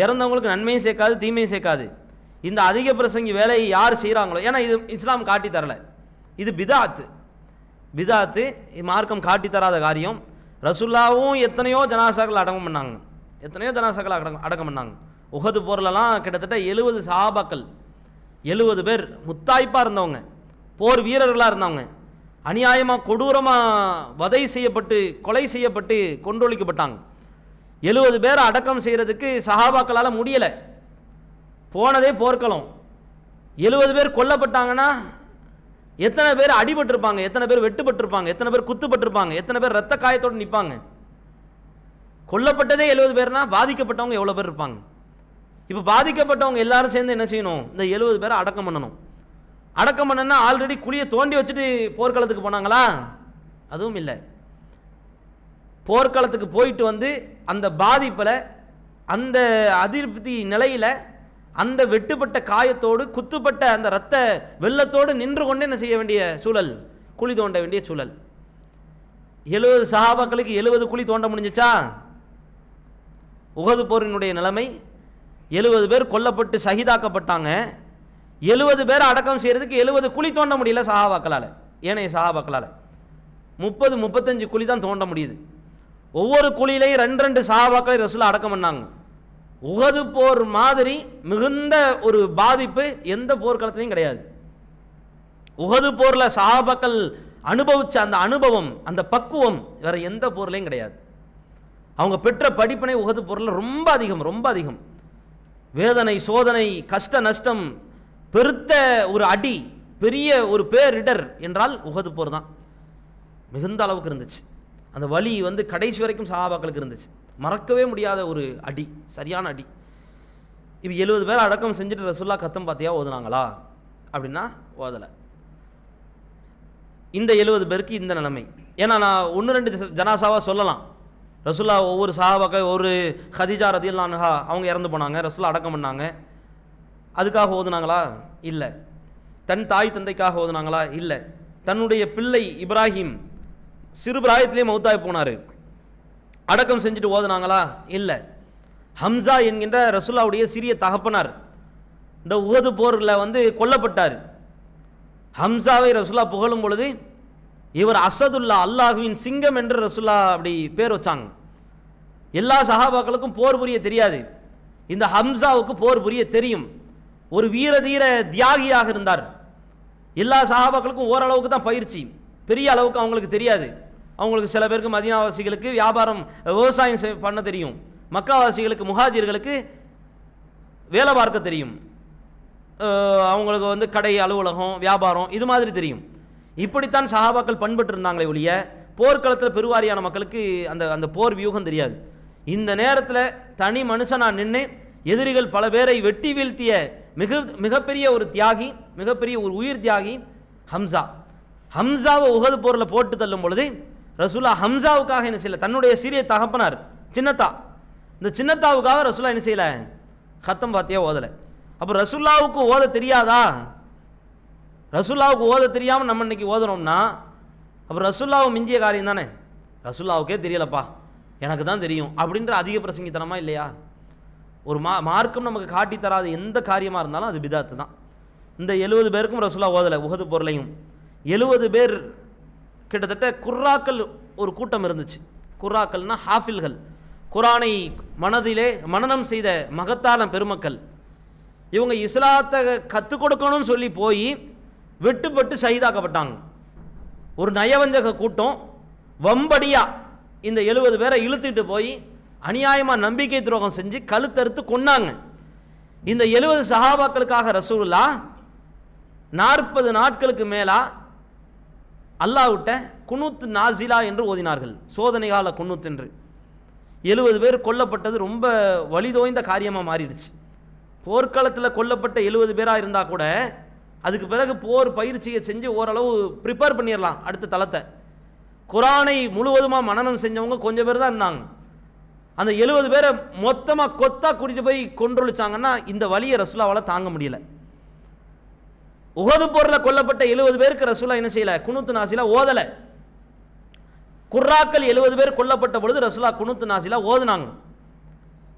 S1: இறந்தவங்களுக்கு நன்மையும் சேர்க்காது, தீமையும் சேர்க்காது. இந்த அதிக பிரசங்கி வேலையை யார் செய்கிறாங்களோ, ஏன்னா இது இஸ்லாம் காட்டி தரல, இது பிதாத்து. பிதாத்து மார்க்கம் காட்டி தராத காரியம். ரசுல்லாவும் எத்தனையோ ஜனாசாக்கள் அடக்கம் பண்ணாங்க, எத்தனையோ ஜனாசாக்கள் அடக்கம் பண்ணாங்க. உஹது போர்லலாம் கிட்டத்தட்ட 70 சஹாபாக்கள், 70 பேர் முத்தாய்ப்பாக இருந்தவங்க, போர் வீரர்களாக இருந்தவங்க, அநியாயமாக கொடூரமாக வதை செய்யப்பட்டு கொலை செய்யப்பட்டு கொன்றொழிக்கப்பட்டாங்க. 70 பேரை அடக்கம் செய்கிறதுக்கு சஹாபாக்களால் முடியலை. போனதே போர்க்களம். 70 பேர் கொல்லப்பட்டாங்கன்னா எத்தனை பேர் அடிபட்டிருப்பாங்க, எத்தனை பேர் வெட்டுப்பட்டிருப்பாங்க, எத்தனை பேர் குத்துப்பட்டிருப்பாங்க, எத்தனை பேர் ரத்த காயத்தோடு நிற்பாங்க. கொல்லப்பட்டதே 70 பேர்னா பாதிக்கப்பட்டவங்க எவ்வளோ பேர் இருப்பாங்க? இப்போ பாதிக்கப்பட்டவங்க எல்லாரும் சேர்ந்து என்ன செய்யணும்? இந்த 70 பேரை அடக்கம் பண்ணணும். அடக்கம் பண்ணனா ஆல்ரெடி குழியை தோண்டி வச்சுட்டு போர்க்களத்துக்கு போனாங்களா? அதுவும் இல்லை. போர்க்களத்துக்கு போயிட்டு வந்து அந்த பாதிப்பில், அந்த அதிருப்தி நிலையில், அந்த வெட்டுப்பட்ட காயத்தோடு குத்துப்பட்ட அந்த இரத்த வெள்ளத்தோடு நின்று கொண்டு என்ன செய்ய வேண்டிய சூழல்? குழி தோண்ட வேண்டிய சூழல். 70 சஹாபாக்களுக்கு 70 குழி தோண்ட முடிஞ்சிச்சா? உஹது போரினுடைய நிலைமை, 70 பேர் கொல்லப்பட்டு ஷஹீதாக்கப்பட்டாங்க. 70 பேர் அடக்கம் செய்யறதுக்கு 70 குழி தோண்ட முடியல சஹாபாக்களால், ஏனைய சஹாபாக்களால். 30-35 குழி தான் தோண்ட முடியுது. ஒவ்வொரு குழியிலையும் 2-2 சஹாபாக்களை ரசூல் அடக்கம் பண்ணாங்க. உஹது போர் மாதிரி மிகுந்த ஒரு பாதிப்பு எந்த போர்க்களத்திலையும் கிடையாது. உஹது போரில் சஹாபாக்கள் அனுபவிச்ச அந்த அனுபவம், அந்த பக்குவம் வேற எந்த போர்லையும் கிடையாது. அவங்க பெற்ற படிப்பினை உஹது போரில் ரொம்ப அதிகம், ரொம்ப அதிகம். வேதனை, சோதனை, கஷ்ட நஷ்டம், பெருத்த ஒரு அடி, பெரிய ஒரு பேரிடர் என்றால் உஹது போர் தான். மிகுந்த அளவுக்கு இருந்துச்சு. அந்த வலி வந்து கடைசி வரைக்கும் சஹாபாக்களுக்கு இருந்துச்சு. மறக்கவே முடியாத ஒரு அடி, சரியான அடி. இப்போ 70 பேர் அடக்கம் செஞ்சுட்டு ரசூலுல்லாஹ் கத்தம் பாத்தியா ஓதுனாங்களா அப்படின்னா ஓதலை. இந்த 70 பேருக்கு இந்த நிலைமை. ஏன்னா நான் 1-2 ஜனாசாவாக சொல்லலாம். ரசூலுல்லாஹ் ஒவ்வொரு சஹாபாக்கள், ஒரு ஹதீஜா ரதியல்லாஹு அன்ஹா அவங்க இறந்து போனாங்க, ரசூலுல்லாஹ் அடக்கம் பண்ணாங்க. அதுக்காக ஓதுனாங்களா? இல்லை. தன் தாய் தந்தைக்காக ஓதுனாங்களா? இல்லை. தன்னுடைய பிள்ளை இப்ராஹிம் சிறு பிராயத்திலே மௌத்தாய் போனார், அடக்கம் செஞ்சுட்டு ஓதுனாங்களா? இல்லை. ஹம்சா என்கின்ற ரசூலுல்லாஹ்வுடைய சிறிய தகப்பனார் இந்த உஹது போரில் வந்து கொல்லப்பட்டார். ஹம்சாவை ரசூலுல்லாஹ் புகழும் பொழுது இவர் அசதுல்லா, அல்லாஹுவின் சிங்கம் என்று ரசூலுல்லாஹ் அப்படி பேர் வச்சாங்க. எல்லா சஹாபாக்களுக்கும் போர் புரிய தெரியாது, இந்த ஹம்சாவுக்கு போர் புரிய தெரியும். ஒரு வீரதீர தியாகியாக இருந்தார். எல்லா சஹாபாக்களுக்கும் ஓரளவுக்கு தான் பயிற்சி, பெரிய அளவுக்கு அவங்களுக்கு தெரியாது. அவங்களுக்கு சில பேருக்கு மதீனாவாசிகளுக்கு வியாபாரம் விவசாயம் பண்ண தெரியும், மக்காவாசிகளுக்கு முஹாஜிர்களுக்கு வேலை பார்க்க தெரியும், அவங்களுக்கு வந்து கடை அலுவலகம் வியாபாரம் இது மாதிரி தெரியும். இப்படித்தான் சஹாபாக்கள் பண்பட்டு இருந்தாங்களே ஒழிய போர்க்களத்தில் பெருவாரியான மக்களுக்கு அந்த அந்த போர் வியூகம் தெரியாது. இந்த நேரத்தில் தனி மனுஷனா நின்று எதிரிகள் பல பேரை வெட்டி வீழ்த்திய மிகப்பெரிய ஒரு தியாகி, மிகப்பெரிய ஒரு உயிர் தியாகி ஹம்சா. ஹம்சாவை உஹது போரில் போட்டு தள்ளும் பொழுது ரசூலுல்லாஹ் ஹம்சாவுக்காக என்ன செய்யல, தன்னுடைய சிறிய தகப்பனார் சின்னத்தா, இந்த சின்னத்தாவுக்காக ரசூலுல்லாஹ் என்ன செய்யலை, கத்தம் பாத்தியா ஓதலை. அப்போ ரசூலுல்லாஹ்வுக்கு ஓத தெரியாதா? ரசூலுல்லாஹ்வுக்கு ஓத தெரியாமல் நம்ம இன்னைக்கு ஓதுனோம்னா அப்போ ரசூலுல்லாஹ் மிஞ்சிய காரியம் தானே. ரசூலுல்லாஹ்வுக்கே தெரியலப்பா, எனக்கு தான் தெரியும் அப்படின்ற அதிக பிரசங்கித்தனமா இல்லையா? ஒரு மார்க்கம் நமக்கு காட்டி தராத எந்த காரியமாக இருந்தாலும் அது பிதாத்து தான். இந்த 70 பேருக்கும் ரசூலுல்லாஹ் ஓதலை. உஹது போர்லையும் 70 பேர் கிட்டத்தட்ட குர்ராக்கள் ஒரு கூட்டம் இருந்துச்சு. குர்ராக்கள்னா ஹாஃபில்கள், குரானை மனதிலே மனனம் செய்த மகத்தான பெருமக்கள். இவங்க இஸ்லாத்தை கற்றுக் கொடுக்கணும்னு சொல்லி போய் வெட்டுப்பட்டு ஷஹீதாக்கப்பட்டாங்க. ஒரு நயவஞ்சக கூட்டம் வம்படியா இந்த 70 பேரை இழுத்துட்டு போய் அநியாயமாக நம்பிக்கை துரோகம் செஞ்சு கழுத்தறுத்து கொன்னாங்க. இந்த 70 சஹாபாக்களுக்காக ரசூலுல்லாஹ் 40 நாட்களுக்கு மேலா அல்லாஹ்விட்ட குனூத் நாசிலா என்று ஓதினார்கள், சோதனை கால குனூத் என்று. 70 பேர் கொல்லப்பட்டது ரொம்ப வலிதோய்ந்த காரியமாக மாறிடுச்சு. போர்க்களத்தில் கொல்லப்பட்ட 70 பேராக இருந்தால் கூட அதுக்கு பிறகு போர் பயிற்சியை செஞ்சு ஓரளவு ப்ரிப்பேர் பண்ணிடலாம் அடுத்த தளத்தை. குரானை முழுவதுமாக மனனம் செஞ்சவங்க கொஞ்சம் பேர் தான் இருந்தாங்க. அந்த 70 பேரை மொத்தமாக கொத்தா கூட்டிகிட்டு போய் கொன்றொழிச்சாங்கன்னா இந்த வலியை ரசூலுல்லாஹ்வால் தாங்க முடியல. உஹது போரில் கொல்லப்பட்ட 70 பேருக்கு ரசூலுல்லாஹ் என்ன செய்யலை, குனூத் நாசிலா ஓதலை. குர்ராக்கள் 70 பேர் கொல்லப்பட்ட பொழுது ரசூலுல்லாஹ் குனூத் நாசிலா ஓதுனாங்க.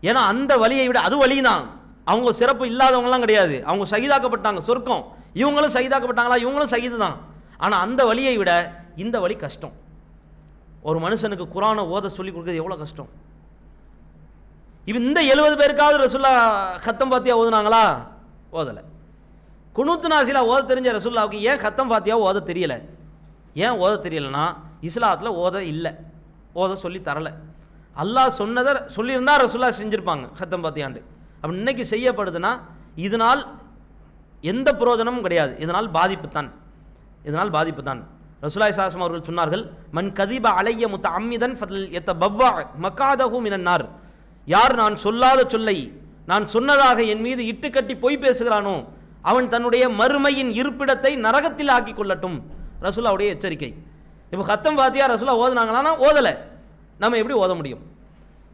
S1: ஏன்னா அந்த வலியை விட அது வலி தான், அவங்க சிறப்பு இல்லாதவங்களாம் கிடையாது, அவங்க ஷஹீதாக்கப்பட்டாங்க சொர்க்கம். இவங்களும் ஷஹீதாக்கப்பட்டாங்களா? இவங்களும் ஷஹீது தான். ஆனால் அந்த வலியை விட இந்த வலி கஷ்டம். ஒரு மனுஷனுக்கு குரானை ஓத சொல்லி கொடுக்குறது எவ்வளோ கஷ்டம். இப்போ இந்த 70 பேருக்காவது ரசூலுல்லாஹ் கத்தம் பாத்தியா ஓதுனாங்களா? ஓதலை. குனூத் நாசிலா ஓத தெரிஞ்ச ரசூலுல்லாஹ்வுக்கு ஏன் கத்தம் பாத்தியா ஓத தெரியல? ஏன் ஓத தெரியலைன்னா இஸ்லாத்தில் ஓத இல்லை, ஓத சொல்லி தரலை. அல்லாஹ் சொன்னதை சொல்லியிருந்தா ரசூலுல்லாஹ் செஞ்சுருப்பாங்க கத்தம் பாத்தியாண்டு. அப்படி இன்னைக்கு செய்யப்படுதுன்னா இதனால் எந்த பிரயோஜனமும் கிடையாது, இதனால் பாதிப்பு தான், இதனால் பாதிப்பு தான். ரசூலுல்லாஹி ஸல்லல்லாஹு அலைஹி வஸல்லம் அவர்கள் சொன்னார்கள், மன் கதிப அலைய முத்தஅம்மிதன் ஃபல் யதபவ்வா மகாதஹு மினன் நார். யார் நான் சொல்லாத சொல்லை நான் சொன்னதாக என் மீது இட்டுக்கட்டி பொய் பேசுகிறானோ அவன் தன்னுடைய மறுமையின் இருப்பிடத்தை நரகத்தில் ஆக்கி கொள்ளட்டும். ரசூலுல்லாஹ்வுடைய எச்சரிக்கை. இப்போ கத்தம் பாத்தியா ரசூலுல்லாஹ் ஓதுனாங்களான்னா ஓதலை, நம்ம எப்படி ஓத முடியும்?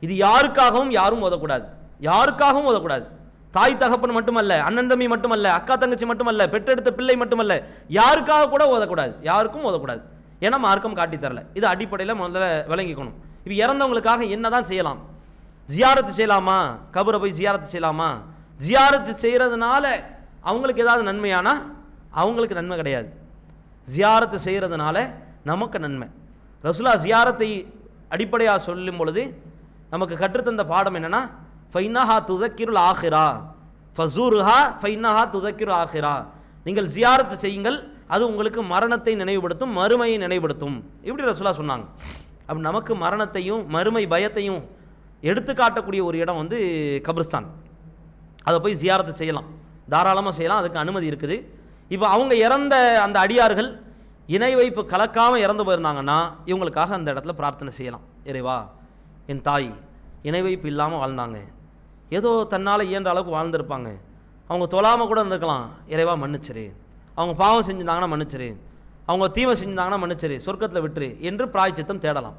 S1: இது யாருக்காகவும் யாரும் ஓதக்கூடாது, யாருக்காகவும் ஓதக்கூடாது. தாய் தகப்பன் மட்டுமல்ல, அண்ணன் தம்பி மட்டுமல்ல, அக்கா தங்கச்சி மட்டுமல்ல, பெற்றெடுத்த பிள்ளை மட்டுமல்ல, யாருக்காக கூட ஓதக்கூடாது, யாருக்கும் ஓதக்கூடாது. ஏன்னா மார்க்கம் காட்டி தரல. இது அடிப்படையில் முதல்ல விளங்கிக்கணும். இப்போ இறந்தவங்களுக்காக என்ன தான் செய்யலாம்? ஜியாரத்து செய்யலாமா? கபரை போய் ஜியாரத்து செய்யலாமா? ஜியாரத்து செய்கிறதுனால அவங்களுக்கு ஏதாவது நன்மையானா அவங்களுக்கு நன்மை கிடையாது. ஜியாரத்து செய்கிறதுனால நமக்கு நன்மை. ரசூலுல்லாஹ் ஜியாரத்தை அடிப்படையாக சொல்லும் பொழுது நமக்கு கற்றுத்தந்த பாடம் என்னென்னா, ஃபைனஹா துதக்கிருல் ஆஹிரா ஃபசூருஹா ஃபைனஹா துதக்கிரு ஆஹிரா. நீங்கள் ஜியாரத்து செய்யுங்கள், அது உங்களுக்கு மரணத்தை நினைவுபடுத்தும், மறுமையை நினைவுபடுத்தும். இப்படி ரசூலுல்லாஹ் சொன்னாங்க. அப்போ நமக்கு மரணத்தையும் மறுமை பயத்தையும் எடுத்து காட்டக்கூடிய ஒரு இடம் வந்து கபிரிஸ்தான். அதை போய் ஜியாரத்து செய்யலாம், தாராளமாக செய்யலாம், அதுக்கு அனுமதி இருக்குது. இப்போ அவங்க இறந்த அந்த அடியார்கள் இணை வைப்பு கலக்காமல் இறந்து போயிருந்தாங்கன்னா இவங்களுக்காக அந்த இடத்துல பிரார்த்தனை செய்யலாம். இறைவா, என் தாய் இணை வைப்பு இல்லாமல் வாழ்ந்தாங்க, ஏதோ தன்னால் இயன்ற அளவுக்கு வாழ்ந்திருப்பாங்க, அவங்க தொழாமல் கூட இருந்திருக்கலாம், இறைவா மன்னிச்சிரு, அவங்க பாவம் செஞ்சிருந்தாங்கன்னா மன்னிச்சிரு, அவங்க தீமை செஞ்சிருந்தாங்கன்னா மன்னிச்சிரு, சொர்க்கத்தில் விட்டுரு என்று பிராயச்சித்தம் தேடலாம்.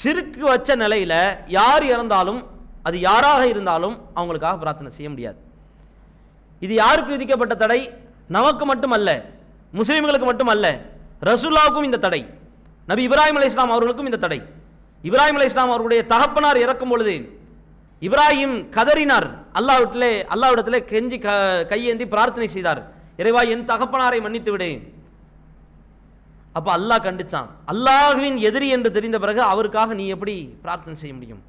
S1: ஷிர்க் வச்ச நிலையில் யார் இறந்தாலும் அது யாராக இருந்தாலும் அவங்களுக்காக பிரார்த்தனை செய்ய முடியாது. இது யாருக்கு விதிக்கப்பட்ட தடை? நமக்கு மட்டுமல்ல, முஸ்லீம்களுக்கு மட்டுமல்ல, ரசூலுல்லாவுக்கும் இந்த தடை, நபி இப்ராஹிம் அலைஹிஸ்ஸலாம் அவர்களுக்கும் இந்த தடை. இப்ராஹிம் அலைஹிஸ்ஸலாம் அவர்களுடைய தகப்பனார் இறக்கும் பொழுது இப்ராஹிம் கதறினார், அல்லாஹ்விடத்திலே கெஞ்சி கையேந்தி பிரார்த்தனை செய்தார், இறைவா என் தகப்பனாரை மன்னித்து விடு. அப்போ அல்லாஹ் கண்டிச்சான். அல்லாஹ்வின் எதிரி என்று தெரிந்த பிறகு அவருக்காக நீ எப்படி பிரார்த்தனை செய்ய முடியும்?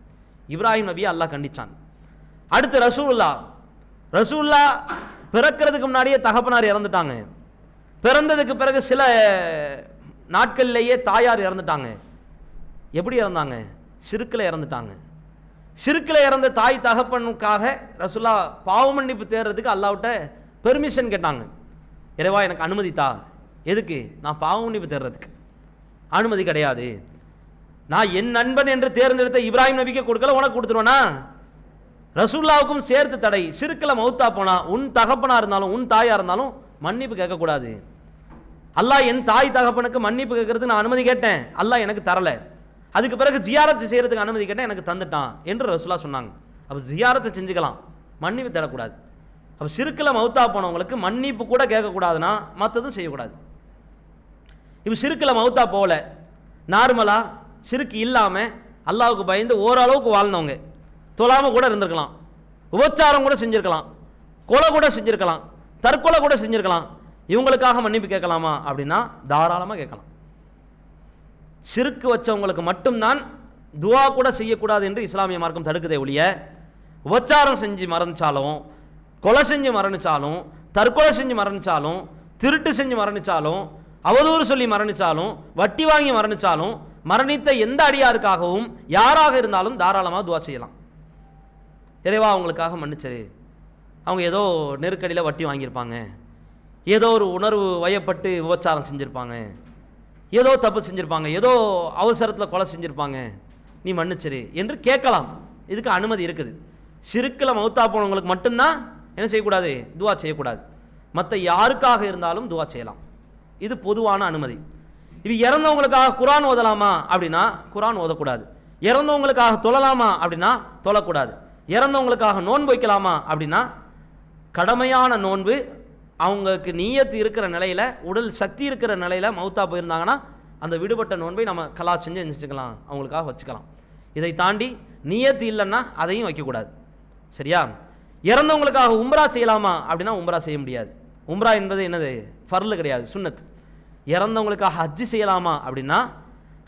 S1: இப்ராஹிம் நபியை அல்லாஹ் கண்டிச்சான். அடுத்து ரசூலுல்லா பிறக்கிறதுக்கு முன்னாடியே தகப்பனார் இறந்துட்டாங்க. பிறந்ததுக்கு பிறகு சில நாட்கள்லேயே தாயார் இறந்துட்டாங்க. எப்படி இறந்தாங்க? ஷிர்கில் இறந்துட்டாங்க. ஷிர்கில் இறந்த தாய் தகப்பனுக்காக ரசூலுல்லா பாவ மன்னிப்பு தேடுறதுக்கு அல்லாஹ்விட்ட பெர்மிஷன் கேட்டாங்க. இறைவா எனக்கு அனுமதித்தா. எதுக்கு? நான் பாவ மன்னிப்பு தேடுறதுக்கு. அனுமதி கிடையாது. நான் என் நண்பன் என்று தேர்ந்தெடுத்த இப்ராஹிம் நபிக்கு கொடுக்கல, உனக்கு கொடுத்துருவேனா? ரசூலுல்லாவுக்கும் சேர்த்து தடை. ஷிர்கில் மௌத்தா போனா உன் தகப்பனா இருந்தாலும் உன் தாயா இருந்தாலும் மன்னிப்பு கேட்கக்கூடாது. அல்லாஹ் என் தாய் தகப்பனுக்கு மன்னிப்பு கேட்கறதுக்கு நான் அனுமதி கேட்டேன், அல்லாஹ் எனக்கு தரல. அதுக்கு பிறகு ஜியாரத்து செய்யறதுக்கு அனுமதி கேட்டேன், எனக்கு தந்துட்டான் என்று ரசூலுல்லாஹ் சொன்னாங்க. அப்போ ஜியாரத்தை செஞ்சுக்கலாம், மன்னிப்பு தேடக்கூடாது. அப்போ ஷிர்கில் மௌத்தா போனவங்களுக்கு மன்னிப்பு கூட கேட்கக்கூடாதுன்னா மற்றதும் செய்யக்கூடாது. இப்போ ஷிர்கில் மௌத்தா போகல, நார்மலாக ஷிர்க் இல்லாமல் அல்லாஹ்வுக்கு பயந்து ஓரளவுக்கு வாழ்ந்தவங்க, தொழாமல் கூட இருந்திருக்கலாம், உபச்சாரம் கூட செஞ்சுருக்கலாம், கொலை கூட செஞ்சுருக்கலாம், தற்கொலை கூட செஞ்சுருக்கலாம், இவங்களுக்காக மன்னிப்பு கேட்கலாமா அப்படின்னா தாராளமாக கேட்கலாம். ஷிர்க் வச்சவங்களுக்கு மட்டும்தான் துவா கூட செய்யக்கூடாது என்று இஸ்லாமிய மார்க்கம் தடுக்குதே ஒழிய, உபச்சாரம் செஞ்சு மரணிச்சாலும், கொலை செஞ்சு மரணிச்சாலும், தற்கொலை செஞ்சு மரணிச்சாலும், திருட்டு செஞ்சு மரணிச்சாலும், அவதூறு சொல்லி மரணிச்சாலும், வட்டி வாங்கி மரணிச்சாலும், மரணித்த எந்த அடியாருக்காகவும் யாராக இருந்தாலும் தாராளமாக துவா செய்யலாம். இறைவா அவங்களுக்காக மன்னிச்சரு, அவங்க ஏதோ நெருக்கடியில் வட்டி வாங்கியிருப்பாங்க, ஏதோ ஒரு உணர்வு வயப்பட்டு விபச்சாரம் செஞ்சுருப்பாங்க, ஏதோ தப்பு செஞ்சுருப்பாங்க, ஏதோ அவசரத்தில் கொலை செஞ்சுருப்பாங்க, நீ மன்னிச்சிரு என்று கேட்கலாம். இதுக்கு அனுமதி இருக்குது. ஷிர்கில் மௌத்தா போனவங்களுக்கு மட்டும்தான் என்ன செய்யக்கூடாது? துவா செய்யக்கூடாது. மற்ற யாருக்காக இருந்தாலும் துவா செய்யலாம். இது பொதுவான அனுமதி. இது இறந்தவங்களுக்காக குர்ஆன் ஓதலாமா அப்படின்னா குர்ஆன் ஓதக்கூடாது. இறந்தவங்களுக்காக தொழலாமா அப்படின்னா தொழக்கூடாது. இறந்தவங்களுக்காக நோன்பு வைக்கலாமா அப்படின்னா கடமையான நோன்பு அவங்களுக்கு நியத்து இருக்கிற நிலையில், உடல் சக்தி இருக்கிற நிலையில் மௌத்தா போயிருந்தாங்கன்னா அந்த விடுபட்ட நோன்பை நம்ம கலா செஞ்சு செஞ்சுக்கலாம், அவங்களுக்காக வச்சுக்கலாம். இதை தாண்டி நியத்து இல்லைன்னா அதையும் வைக்கக்கூடாது. சரியா? இறந்தவங்களுக்காக உம்ரா செய்யலாமா அப்படின்னா உம்ரா செய்ய முடியாது. உம்ரா என்பது என்னது? ஃபர்லு கிடையாது, சுன்னத். இறந்தவங்களுக்காக ஹஜ்ஜு செய்யலாமா அப்படின்னா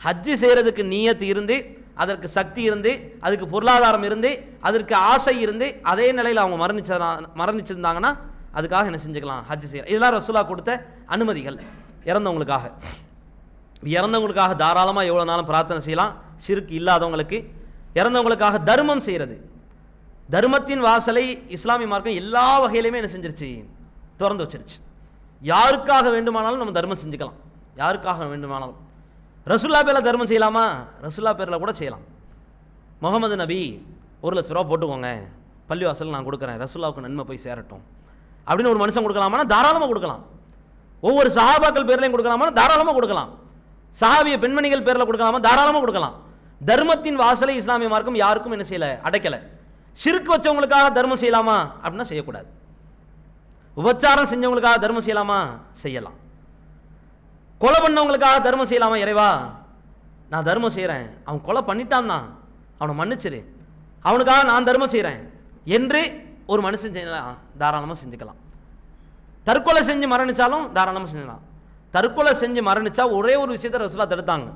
S1: ஹஜ்ஜு செய்கிறதுக்கு நியத்து இருந்து, அதற்கு சக்தி இருந்து, அதுக்கு பொருளாதாரம் இருந்து, அதற்கு ஆசை இருந்து, அதே நிலையில் அவங்க மரணிச்சிருந்தாங்கன்னா அதுக்காக என்ன செஞ்சுக்கலாம்? ஹஜ்ஜு செய்யலாம். இதெல்லாம் ரசூலுல்லாஹ் கொடுத்த அனுமதிகள் இறந்தவங்களுக்காக. இறந்தவங்களுக்காக தாராளமாக எவ்வளோ நாளும் பிரார்த்தனை செய்யலாம். ஷிர்க் இல்லாதவங்களுக்கு இறந்தவங்களுக்காக தர்மம் செய்கிறது, தர்மத்தின் வாசலை இஸ்லாமிய மார்க்கம் எல்லா வகையிலையுமே என்ன செஞ்சிருச்சு? திறந்து வச்சிருச்சு. யாருக்காக வேண்டுமானாலும் நம்ம தர்மம் செஞ்சுக்கலாம், யாருக்காக வேண்டுமானாலும். ரசூலுல்லாஹ் பேரில் தர்மம் செய்யலாமா? ரசூலுல்லாஹ் பேரில் கூட செய்யலாம். முகமது நபி 1 லட்ச ரூபா போட்டுக்கோங்க, பள்ளிவாசல் நான் கொடுக்குறேன், ரசூலுல்லாஹ்வுக்கு நன்மை போய் சேரட்டும் அப்படின்னு ஒரு மனுஷன் கொடுக்கலாமான்னா தாராளமாக கொடுக்கலாம். ஒவ்வொரு சஹாபாக்கள் பேர்லையும் கொடுக்கலாமா? தாராளமாக கொடுக்கலாம். சஹாபிய பெண்மணிகள் பேரில் கொடுக்கலாமா? தாராளமாக கொடுக்கலாம். தர்மத்தின் வாசலை இஸ்லாமிய மார்க்கம் யாருக்கும் என்ன செய்யலை? அடைக்கலை. ஷிர்க் வச்சவங்களுக்காக தர்மம் செய்யலாமா அப்படின்னா செய்யக்கூடாது. உபச்சாரம் செஞ்சவங்களுக்காக தர்மம் செய்யலாமா? செய்யலாம். கொலை பண்ணவங்களுக்காக தர்மம் செய்யலாமா? இறைவா நான் தர்மம் செய்கிறேன், அவன் கொலை பண்ணிட்டான் தான், அவனை மன்னிச்சிரு, அவனுக்காக நான் தர்மம் செய்கிறேன் என்று ஒரு மனுஷன் செய்யலாம், தாராளமாக செஞ்சுக்கலாம். தற்கொலை செஞ்சு மரணிச்சாலும் தாராளமாக செஞ்சலாம். தற்கொலை செஞ்சு மரணிச்சா ஒரே ஒரு விஷயத்தை ரசூலுல்லாஹ் தடுத்தாங்க.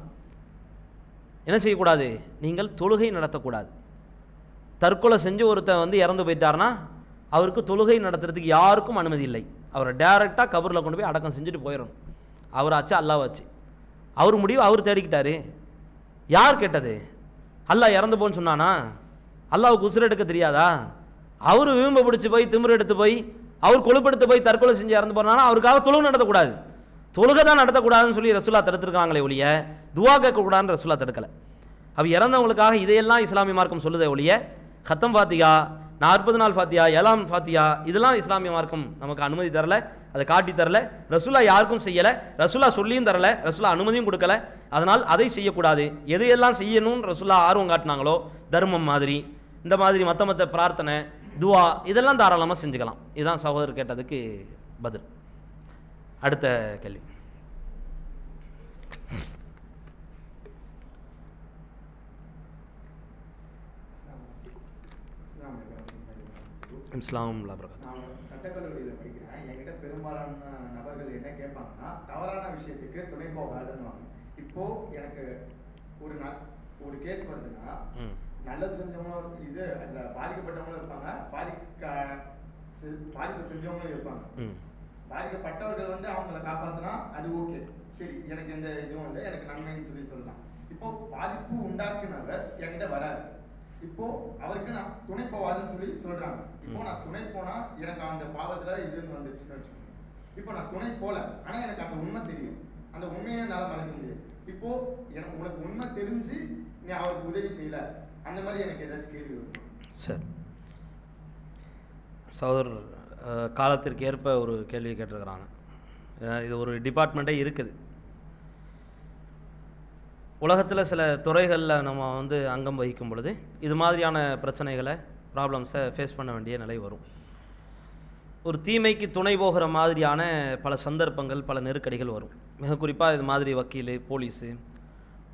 S1: என்ன செய்யக்கூடாது? நீங்கள் தொழுகை நடத்தக்கூடாது. தற்கொலை செஞ்சு ஒருத்தன் இறந்து போயிட்டார்னா அவருக்கு தொழுகை நடத்துறதுக்கு யாருக்கும் அனுமதி இல்லை. அவரை டைரெக்டாக கபரில் கொண்டு போய் அடக்கம் செஞ்சுட்டு போயிடணும். அவராச்சு அல்லாஹ்வாச்சு, அவர் முடிவு அவர் தேடிக்கிட்டாரு. யார் கேட்டது? அல்லாஹ் இறந்து போன்னு சொன்னானா? அல்லாஹ்வுக்கு உசுர் எடுக்க தெரியாதா? அவரு வீம்பு பிடிச்சி போய் திமிரு எடுத்து போய் அவர் கொழுப்படுத்த போய் தற்கொலை செஞ்சு இறந்து போனாலும் அவருக்காக தொழுகை நடத்தக்கூடாது. தொழுகை தான் நடத்தக்கூடாதுன்னு சொல்லி ரசூலா தடுத்துருக்காங்களே ஒழிய துவா கேட்கக்கூடாதுன்னு ரசூலா தடுக்கலை. அப்போ இறந்தவங்களுக்காக இதையெல்லாம் இஸ்லாமிய மார்க்கம் சொல்லுதே ஒழிய கத்தம் ஃபாத்தியா, 40 நாள் ஃபாத்தியா, 7ஆம் ஃபாத்தியா இதெல்லாம் இஸ்லாமிய மார்க்கம் நமக்கு அனுமதி தரல, அதை காட்டி தரல. ரசூலா யாருக்கும் செய்யலை, ரசூலா சொல்லியும் தரல, ரசூலா அனுமதியும் கொடுக்கல. அதனால் அதை செய்யக்கூடாது. எதையெல்லாம் செய்யணும்னு ரசூலா ஆர்வம் காட்டினாங்களோ, தர்மம் மாதிரி இந்த மாதிரி மற்ற பிரார்த்தனை துவா இதெல்லாம் தாராளமாக செஞ்சுக்கலாம். இதுதான் சகோதரர் கேட்டதுக்கு பதில். அடுத்த கேள்வி. இஸ்லாம்
S3: சட்டக்கல்லூரியில் படிக்கிறேன். என்கிட்ட பெரும்பாலான நபர்கள் என்ன கேட்பாங்கன்னா, தவறான விஷயத்துக்கு துணை போகாதுன்னுவாங்க. இப்போ எனக்கு ஒரு கேஸ் வருதுன்னா, நல்லது செஞ்சவங்களும் இது அந்த பாதிக்கப்பட்டவங்களும் இருப்பாங்க, பாதிப்பு செஞ்சவங்களும் இருப்பாங்க. பாதிக்கப்பட்டவர்கள் வந்து அவங்கள காப்பாற்றினா அது ஓகே, சரி எனக்கு எந்த இதுவும் இல்லை, எனக்கு நன்மைன்னு சொல்லலாம். இப்போ பாதிப்பு உண்டாக்குனவர் என்கிட்ட வராது, இப்போ அவருக்கு நான் துணை போவாதுன்னு சொல்றாங்க. இப்போ நான் துணை போனா எனக்கு அந்த பாவத்துல இதுன்னு வந்துருச்சுன்னு வச்சுக்கோங்க. இப்போ நான் துணை போல, ஆனா எனக்கு அந்த உண்மை தெரியும், அந்த உண்மையை என்னால் மறைக்க முடியாது. இப்போ எனக்கு உனக்கு உண்மை தெரிஞ்சு நீ அவருக்கு உதவி செய்யல, அந்த மாதிரி எனக்கு ஏதாச்சும் கேள்வி வரும்?
S1: சரி, சகோதரர் காலத்திற்கு ஏற்ப ஒரு கேள்வி கேட்டிருக்கிறாங்க. இது ஒரு டிபார்ட்மெண்ட்டே இருக்குது. உலகத்தில் சில துறைகளில் நம்ம வந்து அங்கம் வகிக்கும் பொழுது இது மாதிரியான பிரச்சனைகளை ப்ராப்ளம்ஸை ஃபேஸ் பண்ண வேண்டிய நிலை வரும். ஒரு தீமைக்கு துணை போகிற மாதிரியான பல சந்தர்ப்பங்கள், பல நெருக்கடிகள் வரும். மிக குறிப்பாக இது மாதிரி வக்கீல், போலீஸு,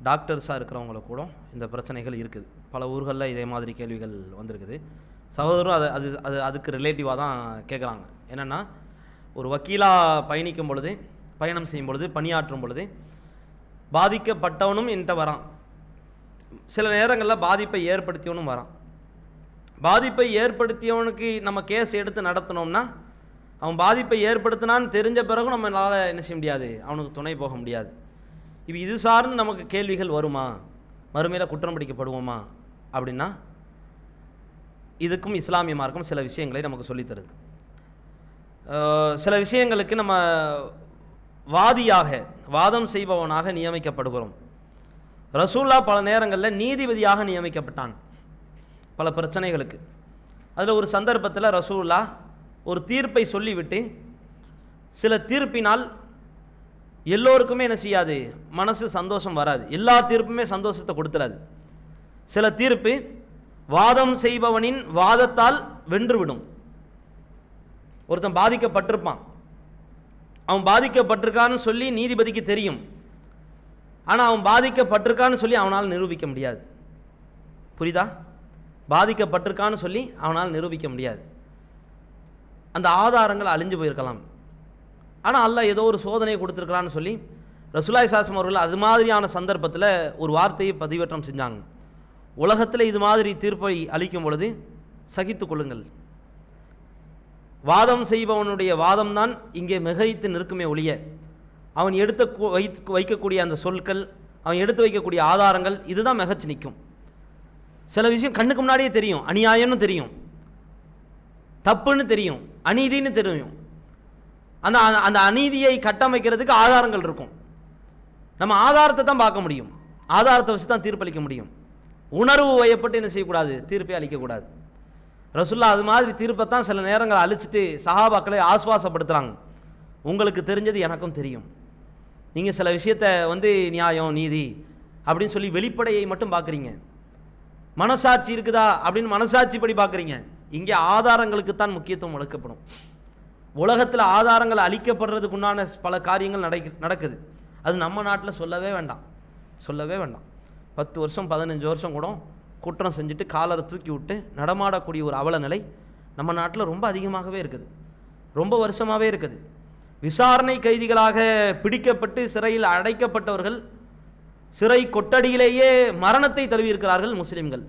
S1: டாக்டர்ஸாக இருக்கிறவங்கள கூட இந்த பிரச்சனைகள் இருக்குது. பல ஊர்களில் இதே மாதிரி கேள்விகள் வந்திருக்குது. சகோதரரும் அதுக்கு ரிலேட்டிவாக தான் கேட்குறாங்க. என்னென்னா, ஒரு வக்கீலாக பயணம் செய்யும் பொழுது, பணியாற்றும் பொழுது பாதிக்கப்பட்டவனும் என்கிட்ட வரான், சில நேரங்களில் பாதிப்பை ஏற்படுத்தியவனும் வரான். பாதிப்பை ஏற்படுத்தியவனுக்கு நம்ம கேஸ் எடுத்து நடத்தினோம்னா, அவன் பாதிப்பை ஏற்படுத்தினான்னு தெரிஞ்ச பிறகும் நம்மளால் என்ன செய்ய முடியாது, அவனுக்கு துணை போக முடியாது. இப்போ இது சார்ந்து நமக்கு கேள்விகள் வருமா, மறுமையில் குற்றம் பிடிக்கப்படுவோமா அப்படின்னா, இதுக்கும் இஸ்லாமிய மார்க்கம் சில விஷயங்களை நமக்கு சொல்லித்தருது. சில விஷயங்களுக்கு நம்ம வாதம் செய்பவனாக நியமிக்கப்படுகிறோம். ரசூல்லா பல நேரங்களில் நீதிபதியாக நியமிக்கப்பட்டாங்க பல பிரச்சனைகளுக்கு. அதில் ஒரு சந்தர்ப்பத்தில் ரசூல்லா ஒரு தீர்ப்பை சொல்லிவிட்டு, சில தீர்ப்பினால் எல்லோருக்குமே என்ன செய்யாது, மனசு சந்தோஷம் வராது, எல்லா தீர்ப்புமே சந்தோஷத்தை கொடுத்துடாது. சில தீர்ப்பு வாதம் செய்பவனின் வாதத்தால் வென்றுவிடும். ஒருத்தன் பாதிக்கப்பட்டிருப்பான், அவன் பாதிக்கப்பட்டிருக்கான்னு சொல்லி நீதிபதிக்கு தெரியும், ஆனால் அவன் பாதிக்கப்பட்டிருக்கான்னு சொல்லி அவனால் நிரூபிக்க முடியாது. புரியுதா? பாதிக்கப்பட்டிருக்கான்னு சொல்லி அவனால் நிரூபிக்க முடியாது. அந்த ஆதாரங்கள் அழிஞ்சு போயிருக்கலாம். ஆனால் அல்லாஹ் ஏதோ ஒரு சோதனையை கொடுத்துருக்கலான்னு சொல்லி ரசூலுல்லாஹி ஸல்லல்லாஹு அலைஹி வஸல்லம் அவர்கள் அது மாதிரியான சந்தர்ப்பத்தில் ஒரு வார்த்தையை பதிவேற்றம் செஞ்சாங்க. உலகத்தில் இது மாதிரி தீர்ப்பை அளிக்கும் பொழுது சகித்து கொள்ளுங்கள். வாதம் செய்பவனுடைய வாதம்தான் இங்கே மிகைத்து நிற்குமே ஒழிய, அவன் வைக்கக்கூடிய அந்த சொற்கள், அவன் எடுத்து வைக்கக்கூடிய ஆதாரங்கள் இதுதான் மிகச்சு நிற்கும். சில விஷயம் கண்ணுக்கு முன்னாடியே தெரியும், அநியாயம்னு தெரியும், தப்புன்னு தெரியும், அநீதின்னு தெரியும். அந்த அந்த அநீதியை கட்டமைக்கிறதுக்கு ஆதாரங்கள் இருக்கும். நம்ம ஆதாரத்தை தான் பார்க்க முடியும், ஆதாரத்தை வச்சு தான் தீர்ப்பளிக்க முடியும். உணர்வு வயப்பட்டு என்ன செய்யக்கூடாது, தீர்ப்பை அளிக்கக்கூடாது. ரசூல்லா அது மாதிரி தீர்ப்பைத்தான் சில நேரங்கள் அழிச்சிட்டு சஹாபாக்களை ஆஸ்வாசப்படுத்துகிறாங்க. உங்களுக்கு தெரிஞ்சது எனக்கும் தெரியும், நீங்கள் சில விஷயத்தை நியாயம் நீதி அப்படின்னு சொல்லி வெளிப்படையை மட்டும் பார்க்குறீங்க, மனசாட்சி இருக்குதா அப்படின்னு மனசாட்சிப்படி பார்க்குறீங்க. இங்கே ஆதாரங்களுக்கு தான் முக்கியத்துவம் அளிக்கப்படும். உலகத்தில் ஆதாரங்கள் அளிக்கப்படுறதுக்கு உண்டான பல காரியங்கள் நடக்குது. அது நம்ம நாட்டில் சொல்லவே வேண்டாம். 10 வருஷம் 15 வருஷம் கூட குற்றம் செஞ்சுட்டு காலரை தூக்கி விட்டு நடமாடக்கூடிய ஒரு அவல நிலை நம்ம நாட்டில் ரொம்ப அதிகமாகவே இருக்குது, ரொம்ப வருஷமாகவே இருக்குது. விசாரணை கைதிகளாக பிடிக்கப்பட்டு சிறையில் அடைக்கப்பட்டவர்கள் சிறை கொட்டடியிலேயே மரணத்தை தழுவியிருக்கிறார்கள் முஸ்லிம்கள்.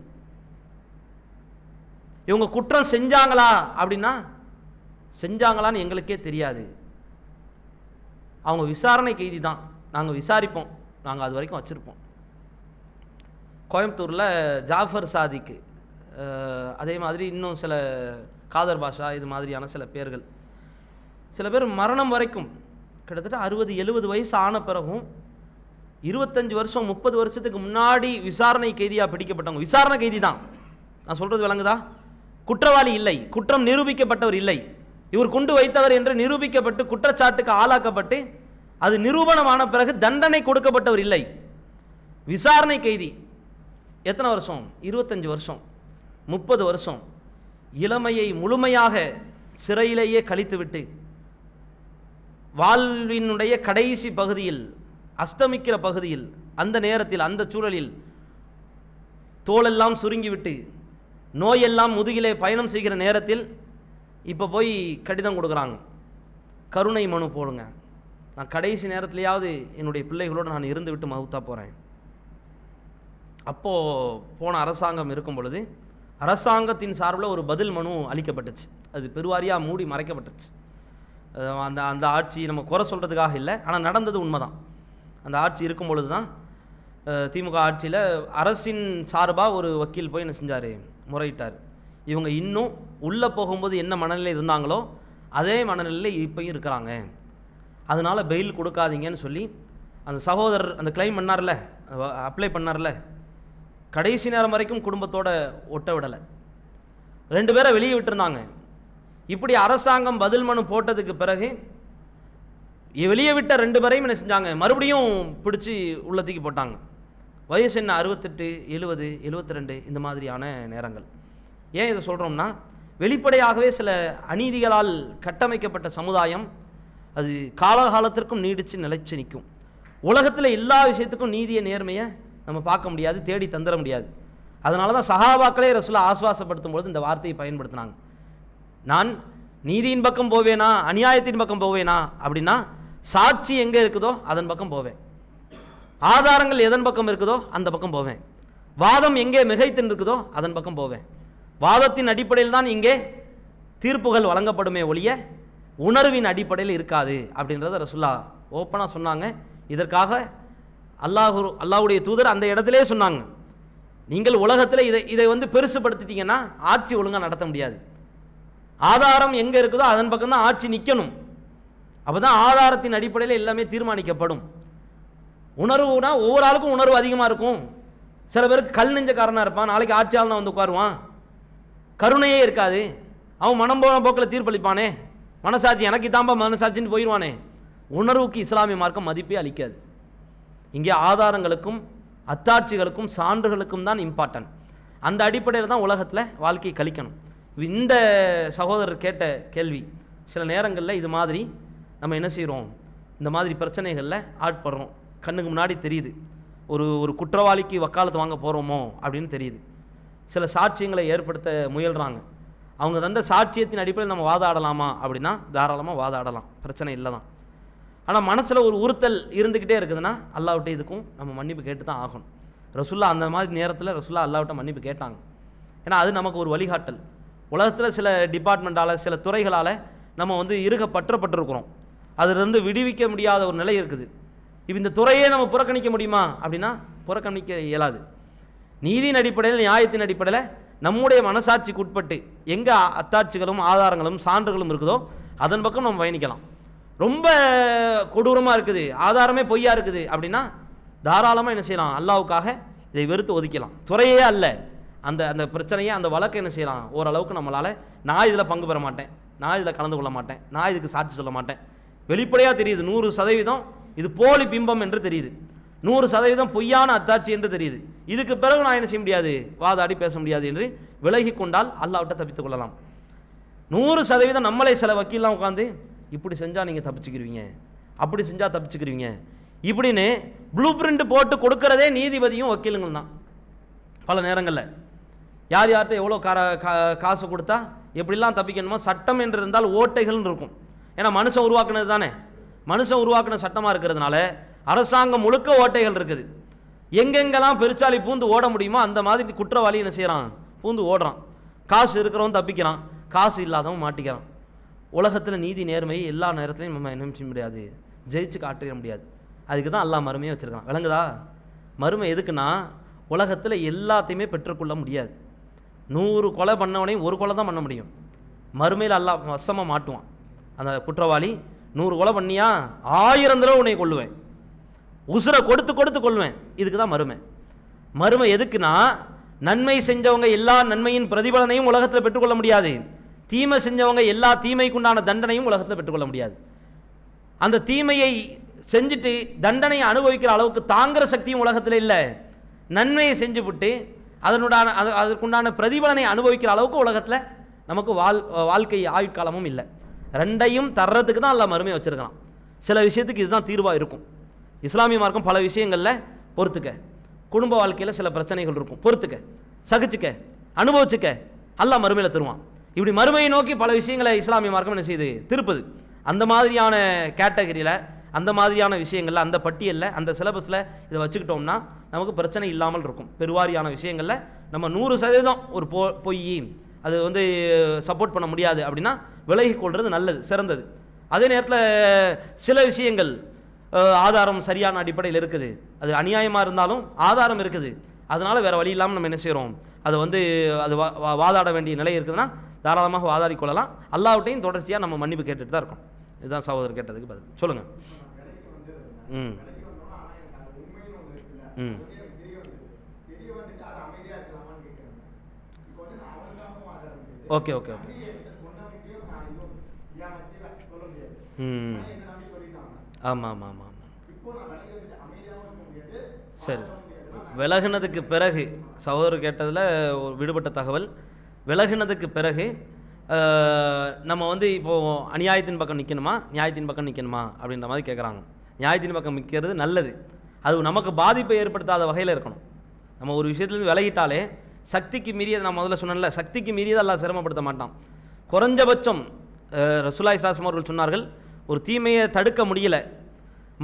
S1: இவங்க குற்றம் செஞ்சாங்களா அப்படின்னா, செஞ்சாங்களான்னு எங்களுக்கே தெரியாது, அவங்க விசாரணை கைதி தான், நாங்கள் விசாரிப்போம், நாங்கள் அது வரைக்கும் வச்சுருப்போம். கோயம்புத்தூரில் ஜாஃபர் சாதிக்கு, அதே மாதிரி இன்னும் சில காதர் பாஷா, இது மாதிரியான சில பேர்கள் சில பேர் மரணம் வரைக்கும் கிட்டத்தட்ட 60-70 வயசு ஆன பிறகும் 25 வருஷம் 30 வருஷத்துக்கு முன்னாடி விசாரணை கைதியாக பிடிக்கப்பட்டவங்க, விசாரணை கைதி தான், நான் சொல்கிறது விளங்குதா, குற்றவாளி இல்லை, குற்றம் நிரூபிக்கப்பட்டவர் இல்லை, இவர் கொண்டு வைத்தவர் என்று நிரூபிக்கப்பட்டு குற்றச்சாட்டுக்கு ஆளாக்கப்பட்டு அது நிரூபணமான பிறகு தண்டனை கொடுக்கப்பட்டவர் இல்லை, விசாரணை கைதி. எத்தனை வருஷம்? 25 வருஷம் 30 வருஷம் இளமையை முழுமையாக சிறையிலேயே கழித்துவிட்டு வாழ்வினுடைய கடைசி பகுதியில், அஸ்தமிக்கிற பகுதியில், அந்த நேரத்தில், அந்த சூழலில் தோலெல்லாம் சுருங்கிவிட்டு நோயெல்லாம் முதுகிலே பயணம் செய்கிற நேரத்தில் இப்போ போய் கடிதம் கொடுக்குறாங்க, கருணை மனு போடுங்க, நான் கடைசி நேரத்திலேயாவது என்னுடைய பிள்ளைகளோடு நான் இருந்து விட்டு மவுத்தா போகிறேன். அப்போது போன அரசாங்கம் இருக்கும் பொழுது அரசாங்கத்தின் சார்பில் ஒரு பதில் மனு அளிக்கப்பட்டுச்சு. அது பெருவாரியாக மூடி மறைக்கப்பட்டுச்சு. அந்த அந்த ஆட்சி நம்ம குறை சொல்கிறதுக்காக இல்லை, ஆனால் நடந்தது உண்மைதான். அந்த ஆட்சி இருக்கும் பொழுது தான் திமுக ஆட்சியில் அரசின் சார்பாக ஒரு வக்கீல் போய் என்ன செஞ்சார், முறையிட்டார். இவங்க இன்னும் உள்ளே போகும்போது என்ன மனநிலையில் இருந்தாங்களோ அதே மனநிலையில் இப்போயும் இருக்கிறாங்க, அதனால் பெயில் கொடுக்காதீங்கன்னு சொல்லி அந்த சகோதரர் அந்த கிளைம் பண்ணார்ல, அப்ளை பண்ணார்ல, கடைசி நேரம் வரைக்கும் குடும்பத்தோட ஒட்ட விடலை, 2 பேரை வெளியே விட்டுருந்தாங்க. இப்படி அரசாங்கம் பதில் மனு போட்டதுக்கு பிறகு வெளியே விட்ட 2 பேரையும் என்ன செஞ்சாங்க, மறுபடியும் பிடிச்சி உள்ளத்துக்கு போட்டாங்க. வயசு என்ன 68, 70, 72 இந்த மாதிரியான நேரங்கள். ஏன் இதை சொல்கிறோம்னா, வெளிப்படையாகவே சில அநீதிகளால் கட்டமைக்கப்பட்ட சமுதாயம் அது காலகாலத்திற்கும் நீடித்து நிலைச்சு நிற்கும். உலகத்தில் எல்லா விஷயத்துக்கும் நீதியை நேர்மையை நம்ம பார்க்க முடியாது, தேடி தந்துட முடியாது. அதனால தான் சஹாபாக்களே ரசூலுல்லாஹ் ஆஸ்வாசப்படுத்தும் பொழுது இந்த வார்த்தையை பயன்படுத்தினாங்க. நான் நீதியின் பக்கம் போவேனா அநியாயத்தின் பக்கம் போவேனா அப்படின்னா, சாட்சி எங்கே இருக்குதோ அதன் பக்கம் போவேன், ஆதாரங்கள் எதன் பக்கம் இருக்குதோ அந்த பக்கம் போவேன், வாதம் எங்கே மிகைத்து இருக்குதோ அதன் பக்கம் போவேன். வாதத்தின் அடிப்படையில் தான் இங்கே தீர்ப்புகள் வழங்கப்படுமே ஒழிய உணர்வின் அடிப்படையில் இருக்காது அப்படின்றத ரசூலுல்லாஹ் ஓப்பனாக சொன்னாங்க. இதற்காக அல்லாஹ்வுடைய தூதர் அந்த இடத்திலே சொன்னாங்க, நீங்கள் உலகத்தில் இதை பெருசுபடுத்திட்டீங்கன்னா ஆட்சி ஒழுங்காக நடத்த முடியாது. ஆதாரம் எங்கே இருக்குதோ அதன் பக்கம் தான் ஆட்சி நிற்கணும். அப்போ தான் ஆதாரத்தின் அடிப்படையில் எல்லாமே தீர்மானிக்கப்படும். உணர்வுனா ஒவ்வொரு ஆளுக்கும் உணர்வு அதிகமாக இருக்கும். சில பேருக்கு கல் நெஞ்சக்காரனாக இருப்பான், நாளைக்கு ஆட்சியாளனா வந்து உட்காருவான், கருணையே இருக்காது, அவன் மனம் போன போக்கில் தீர்ப்பளிப்பானே, மனசாட்சி எனக்கு தாம்பா மனசாட்சின்னு போயிடுவானே. உணர்வுக்கு இஸ்லாமிய மார்க்கம் மதிப்பே அளிக்காது. இங்கே ஆதாரங்களுக்கும் அத்தாட்சிகளுக்கும் சான்றுகளுக்கும் தான் இம்பார்ட்டன்ட். அந்த அடிப்படையில் தான் உலகத்தில் வாழ்க்கையை கழிக்கணும். இந்த சகோதரர் கேட்ட கேள்வி, சில நேரங்களில் இது மாதிரி நம்ம என்ன செய்கிறோம், இந்த மாதிரி பிரச்சனைகளில் ஆட்படுறோம், கண்ணுக்கு முன்னாடி தெரியுது, ஒரு குற்றவாளிக்கு வக்காலத்து வாங்க போகிறோமோ அப்படின்னு தெரியுது. சில சாட்சியங்களை ஏற்படுத்த முயல்கிறாங்க. அவங்க தந்த சாட்சியத்தின் அடிப்படையில் நம்ம வாதாடலாமா அப்படின்னா தாராளமாக வாதாடலாம், பிரச்சனை இல்லை தான். ஆனால் மனசில் ஒரு உறுத்தல் இருந்துக்கிட்டே இருக்குதுன்னா அல்லாஹ்விட்ட இதுக்கும் நம்ம மன்னிப்பு கேட்டு தான் ஆகணும். ரசூலுல்லாஹ் அந்த மாதிரி நேரத்தில் ரசூலுல்லாஹ் அல்லாஹ்விட்ட மன்னிப்பு கேட்டாங்க. ஏன்னா அது நமக்கு ஒரு வழிகாட்டல். உலகத்தில் சில டிபார்ட்மெண்ட்டால் சில துறைகளால் நம்ம இறுக பற்றப்பட்டிருக்கிறோம், அதிலிருந்து விடுவிக்க முடியாத ஒரு நிலை இருக்குது. இப்போ இந்த துறையே நம்ம புறக்கணிக்க முடியுமா அப்படின்னா புறக்கணிக்க இயலாது. நீதியின் அடிப்படையில் நியாயத்தின் அடிப்படையில் நம்முடைய மனசாட்சிக்கு உட்பட்டு எங்கே அத்தாட்சிகளும் ஆதாரங்களும் சான்றுகளும் இருக்குதோ அதன் பக்கம் நம்ம பயணிக்கலாம். ரொம்ப கொடூரமாக இருக்குது, ஆதாரமே பொய்யா இருக்குது அப்படின்னா தாராளமாக என்ன செய்யலாம், அல்லாஹ்வுக்காக இதை வெறுத்து ஒதுக்கலாம். துறையே அல்ல, அந்த அந்த பிரச்சனையை அந்த வழக்கை என்ன செய்யலாம், ஓரளவுக்கு நம்மளால் நான் இதில் பங்கு பெற மாட்டேன், நான் இதில் கலந்து கொள்ள மாட்டேன், நான் இதுக்கு சாட்சி சொல்ல மாட்டேன், வெளிப்படையாக தெரியுது 100% இது போலி பிம்பம் என்று தெரியுது, 100% பொய்யான அத்தாட்சி என்று தெரியுது, இதுக்கு பிறகு நான் என்ன செய்ய முடியாது, வாதாடி பேச முடியாது என்று விலகி கொண்டால் அல்லாஹ்விட்ட தப்பித்துக் கொள்ளலாம். 100% நம்மளே சில வக்கீல்லாம் உட்காந்து இப்படி செஞ்சால் நீங்கள் தப்பிச்சுக்கிருவீங்க, அப்படி செஞ்சால் தப்பிச்சுக்கிருவீங்க இப்படின்னு ப்ளூ பிரிண்ட் போட்டு கொடுக்கறதே நீதிபதியும் வக்கீலுங்களும் தான். பல நேரங்களில் யார் யார்கிட்ட எவ்வளோ காசு கொடுத்தா எப்படிலாம் தப்பிக்கணுமோ, சட்டம் என்று இருந்தால் ஓட்டைகள்னு இருக்கும். ஏன்னா மனுஷன் உருவாக்குனது தானே, மனுஷன் உருவாக்குன சட்டமாக இருக்கிறதுனால அரசாங்கம் முழுக்க ஓட்டைகள் இருக்குது. எங்கெங்கெல்லாம் பெருச்சாலி பூந்து ஓட முடியுமோ அந்த மாதிரி குற்றவாளி என்ன செய்கிறான், பூந்து ஓடுறான். காசு இருக்கிறவன் தப்பிக்கிறான், காசு இல்லாதவன் மாட்டிக்கிறான். உலகத்தில் நீதி நேர்மையை எல்லா நேரத்துலையும் நம்ம என்ன செய்ய முடியாது, ஜெயிச்சு காட்டிட முடியாது. அதுக்கு தான் அல்லாஹ் மறுமையை வச்சுருக்கான். விளங்குதா? மறுமை எதுக்குன்னா உலகத்தில் எல்லாத்தையுமே பெற்றுக்கொள்ள முடியாது. 100 கொலை பண்ணவனையும் 1 கொலை தான் பண்ண முடியும். மறுமையில் அல்லாஹ் வசமாக மாட்டுவான். அந்த குற்றவாளி 100 கொலை பண்ணியா 1000 தடவை உன்னை கொல்லுவேன், உசுரை கொடுத்து கொடுத்து கொள்வேன். இதுக்கு தான் மறுமை. மறுமை எதுக்குன்னா, நன்மை செஞ்சவங்க எல்லா நன்மையின் பிரதிபலனையும் உலகத்தில் பெற்றுக்கொள்ள முடியாது, தீமை செஞ்சவங்க எல்லா தீமைக்குண்டான தண்டனையும் உலகத்தில் பெற்றுக்கொள்ள முடியாது. அந்த தீமையை செஞ்சுட்டு தண்டனையை அனுபவிக்கிற அளவுக்கு தாங்குற சக்தியும் உலகத்தில் இல்லை. நன்மையை செஞ்சு விட்டு அதற்குண்டான பிரதிபலனை அனுபவிக்கிற அளவுக்கு உலகத்தில் நமக்கு வாழ்க்கை ஆயுட்காலமும் இல்லை. ரெண்டையும் தர்றதுக்கு தான் அல்ல மறுமையை வச்சுருக்கலாம். சில விஷயத்துக்கு இதுதான் தீர்வாக இருக்கும். இஸ்லாமிய மார்க்கம் பல விஷயங்களில் பொறுத்துக்க, குடும்ப வாழ்க்கையில் சில பிரச்சனைகள் இருக்கும், பொறுத்துக்க, சகிச்சுக்க, அனுபவிச்சுக்க, அல்லாஹ் மறுமையில் தருவான். இப்படி மறுமையை நோக்கி பல விஷயங்களை இஸ்லாமிய மார்க்கம் என்ன செய்யுது, திருப்புது. அந்த மாதிரியான கேட்டகரியில், அந்த மாதிரியான விஷயங்களில், அந்த பட்டியலில், அந்த சிலபஸில் இதை வச்சுக்கிட்டோம்னா நமக்கு பிரச்சனை இல்லாமல் இருக்கும். பெருவாரியான விஷயங்களில் நம்ம 100% ஒரு பொய் அது சப்போர்ட் பண்ண முடியாது அப்படின்னா விலகி கொள்வது நல்லது, சிறந்தது. அதே நேரத்தில் சில விஷயங்கள் ஆதாரம் சரியான அடிப்படையில் இருக்குது, அது அநியாயமாக இருந்தாலும் ஆதாரம் இருக்குது, அதனால் வேறு வழி இல்லாமல் நம்ம என்ன செய்கிறோம், அதை அது வாதாட வேண்டிய நிலை இருக்குதுன்னா தாராளமாக வாதாடி கொள்ளலாம். அல்லாஹ்விட்டையும் தொடர்ச்சியாக நம்ம மன்னிப்பு கேட்டுட்டு தான் இருக்கோம். இதுதான் சகோதரர் கேட்டதுக்கு பதில். சொல்லுங்கள். ம் ம் ஓகே ஓகே ஓகே. ம் ஆமாம் ஆமாம் ஆமாம் ஆமாம். சரி, விலகினதுக்கு பிறகு சகோதரர் கேட்டதில் ஒரு விடுபட்ட தகவல். விலகினதுக்கு பிறகு நம்ம இப்போது அநியாயத்தின் பக்கம் நிற்கணுமா நியாயத்தின் பக்கம் நிற்கணுமா அப்படின்ற மாதிரி கேட்குறாங்க. நியாயத்தின் பக்கம் நிற்கிறது நல்லது, அது நமக்கு பாதிப்பை ஏற்படுத்தாத வகையில் இருக்கணும். நம்ம ஒரு விஷயத்துலேருந்து விலகிட்டாலே சக்திக்கு மீறியது, நான் முதல்ல சொன்னேன்ல, சக்திக்கு மீறியது அல்லாஹ் சிரமப்படுத்த மாட்டான். குறைஞ்சபட்சம் ரசூலுல்லாஹி ஸல்லல்லாஹு அலைஹி வஸல்லம் அவர்கள் சொன்னார்கள், ஒரு தீமையை தடுக்க முடியல,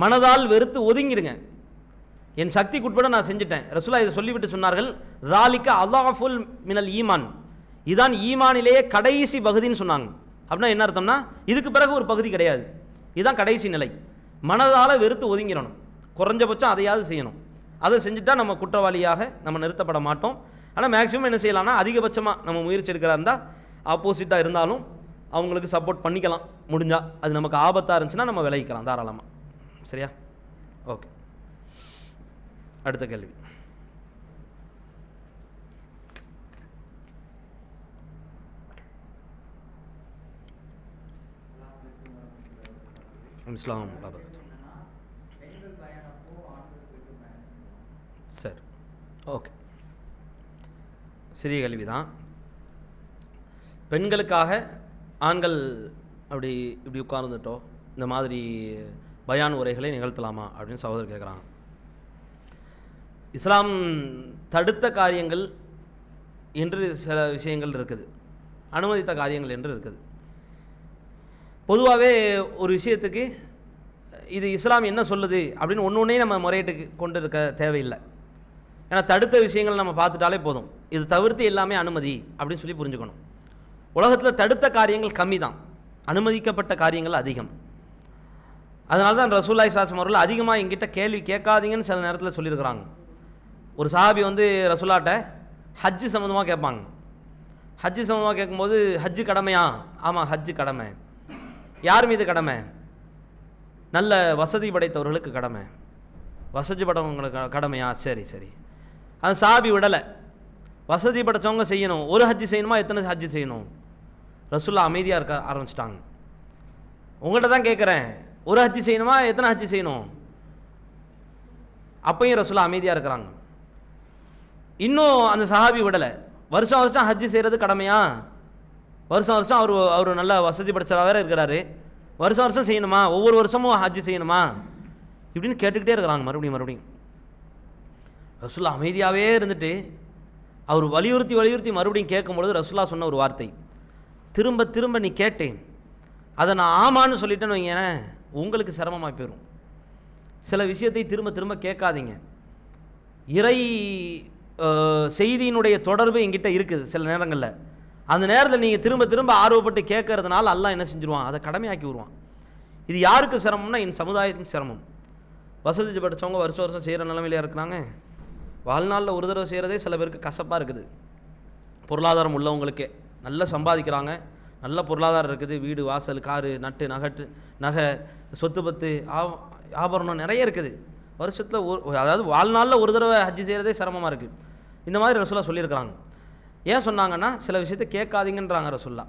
S1: மனதால் வெறுத்து ஒதுங்கிடுங்க, என் சக்திக்குட்பட நான் செஞ்சுட்டேன். ரசூலுல்லாஹ் இதை சொல்லிவிட்டு சொன்னார்கள், ذَلِكَ أَضْعَفُ மினல் ஈமான், இதான் ஈமானிலேயே கடைசி பகுதின்னு சொன்னாங்க. அப்படின்னா என்ன அர்த்தம்னா, இதுக்கு பிறகு ஒரு பகுதி கிடையாது, இதுதான் கடைசி நிலை. மனதால் வெறுத்து ஒதுங்கிடணும், குறைஞ்சபட்சம் அதையாவது செய்யணும். அதை செஞ்சுட்டா நம்ம குற்றவாளியாக நம்ம நிறுத்தப்பட மாட்டோம். ஆனால் மேக்ஸிமம் என்ன செய்யலாம்னா, அதிகபட்சமாக நம்ம முயற்சி எடுக்கிறா இருந்தால் ஆப்போசிட்டாக இருந்தாலும் அவங்களுக்கு சப்போர்ட் பண்ணிக்கலாம் முடிஞ்சால். அது நமக்கு ஆபத்தாக இருந்துச்சுன்னா நம்ம விலகிக்கலாம் தாராளமாக. சரியா? ஓகே, அடுத்த கேள்வி. இஸ்லாம் சரி, ஓகே, சிறிய கேள்வி தான். பெண்களுக்காக ஆண்கள் இப்படி உட்கார்ந்துட்டோ இந்த மாதிரி பயான் உரைகளை நிகழ்த்தலாமா அப்படின்னு சகோதரர் கேட்குறாங்க. இஸ்லாம் தடுத்த காரியங்கள் என்று சில விஷயங்கள் இருக்குது, அனுமதித்த காரியங்கள் என்று இருக்குது. பொதுவாகவே ஒரு விஷயத்துக்கு இது இஸ்லாம் என்ன சொல்லுது அப்படின்னு ஒன்றே நம்ம முறையிட்டு கொண்டு இருக்க தேவையில்லை. ஏன்னா தடுத்த விஷயங்கள் நம்ம பார்த்துட்டாலே போதும், இது தவிர்த்து எல்லாமே அனுமதி அப்படின்னு சொல்லி புரிஞ்சுக்கணும். உலகத்தில் தடுத்த காரியங்கள் கம்மி தான், அனுமதிக்கப்பட்ட காரியங்கள் அதிகம். அதனால தான் ரசூலுல்லாஹி ஸல்லல்லாஹு அலைஹி வஸல்லம் அவர்கள் அதிகமாக எங்கிட்ட கேள்வி கேட்காதீங்கன்னு சில நேரத்தில் சொல்லியிருக்கிறாங்க. ஒரு சஹாபி ரசூலாட்ட ஹஜ்ஜு சம்மந்தமாக கேட்பாங்க. ஹஜ்ஜு சம்மந்தமாக கேட்கும்போது, ஹஜ்ஜு கடமையா? ஆமாம், ஹஜ்ஜு கடமை. யார் மீது கடமை? நல்ல வசதி படைத்தவர்களுக்கு கடமை. வசதி படைத்தவங்களுக்கு கடமையா? சரி சரி. அது சஹாபி விடலை, வசதி படைத்தவங்க செய்யணும். ஒரு ஹஜ்ஜு செய்யணுமா, எத்தனை ஹஜ்ஜு செய்யணும்? ரசூலுல்லாஹ் அமைதியாக இருக்க ஆரம்பிச்சிட்டாங்க. உங்கள்கிட்ட தான் கேட்குறேன், ஒரு ஹஜ்ஜு செய்யணுமா, எத்தனை ஹஜ்ஜு செய்யணும்? அப்பையும் ரசூலுல்லாஹ் அமைதியாக இருக்கிறாங்க. இன்னும் அந்த சஹாபி விடலை, வருஷம் வருஷம் ஹஜ்ஜு செய்கிறது கடமையா? வருஷம் வருஷம் அவர் நல்ல வசதி படைச்சவராக வேறு இருக்கிறாரு, வருஷம் வருஷம் செய்யணுமா, ஒவ்வொரு வருஷமும் ஹஜ்ஜு செய்யணுமா இப்படின்னு கேட்டுக்கிட்டே இருக்கிறாங்க. மறுபடியும் ரசூலுல்லாஹ் அமைதியாகவே இருந்துட்டு அவர் வலியுறுத்தி மறுபடியும் கேட்கும்பொழுது ரசூலுல்லாஹ் சொன்ன ஒரு வார்த்தை, திரும்ப திரும்ப நீ கேட்டேன், அதை நான் ஆமான்னு சொல்லிட்டேன்னு வைங்களேன், உங்களுக்கு சிரமமாக போயிடும். சில விஷயத்தை திரும்ப திரும்ப கேட்காதீங்க. இறை செய்தியினுடைய தொடர்பு எங்கிட்ட இருக்குது சில நேரங்களில், அந்த நேரத்தில் நீங்கள் திரும்ப திரும்ப ஆர்வப்பட்டு கேட்கறதுனால அல்லாஹ் என்ன செஞ்சுருவான், அதை கடமையாக்கி விடுவான். இது யாருக்கு சிரமம்னா, என் சமுதாயத்தின் சிரமம். வசதி படித்தவங்க வருஷம் வருஷம் செய்கிற நிலைமையிலே இருக்கிறாங்க. வாழ்நாளில் ஒரு தடவை செய்கிறதே சில பேருக்கு கசப்பாக இருக்குது. பொருளாதாரம் உள்ளவங்களுக்கே நல்லா சம்பாதிக்கிறாங்க, நல்ல பொருளாதாரம் இருக்குது, வீடு வாசல் காரு நட்டு நகை சொத்து பத்து ஆபரணம் நிறைய இருக்குது. வருஷத்தில் அதாவது வாழ்நாளில் ஒரு தடவை ஹஜ்ஜி செய்கிறதே சிரமமாக இருக்குது. இந்த மாதிரி ரசூலா சொல்லியிருக்கிறாங்க. ஏன் சொன்னாங்கன்னா சில விஷயத்தை கேட்காதீங்கன்றாங்க ரசூல்லா.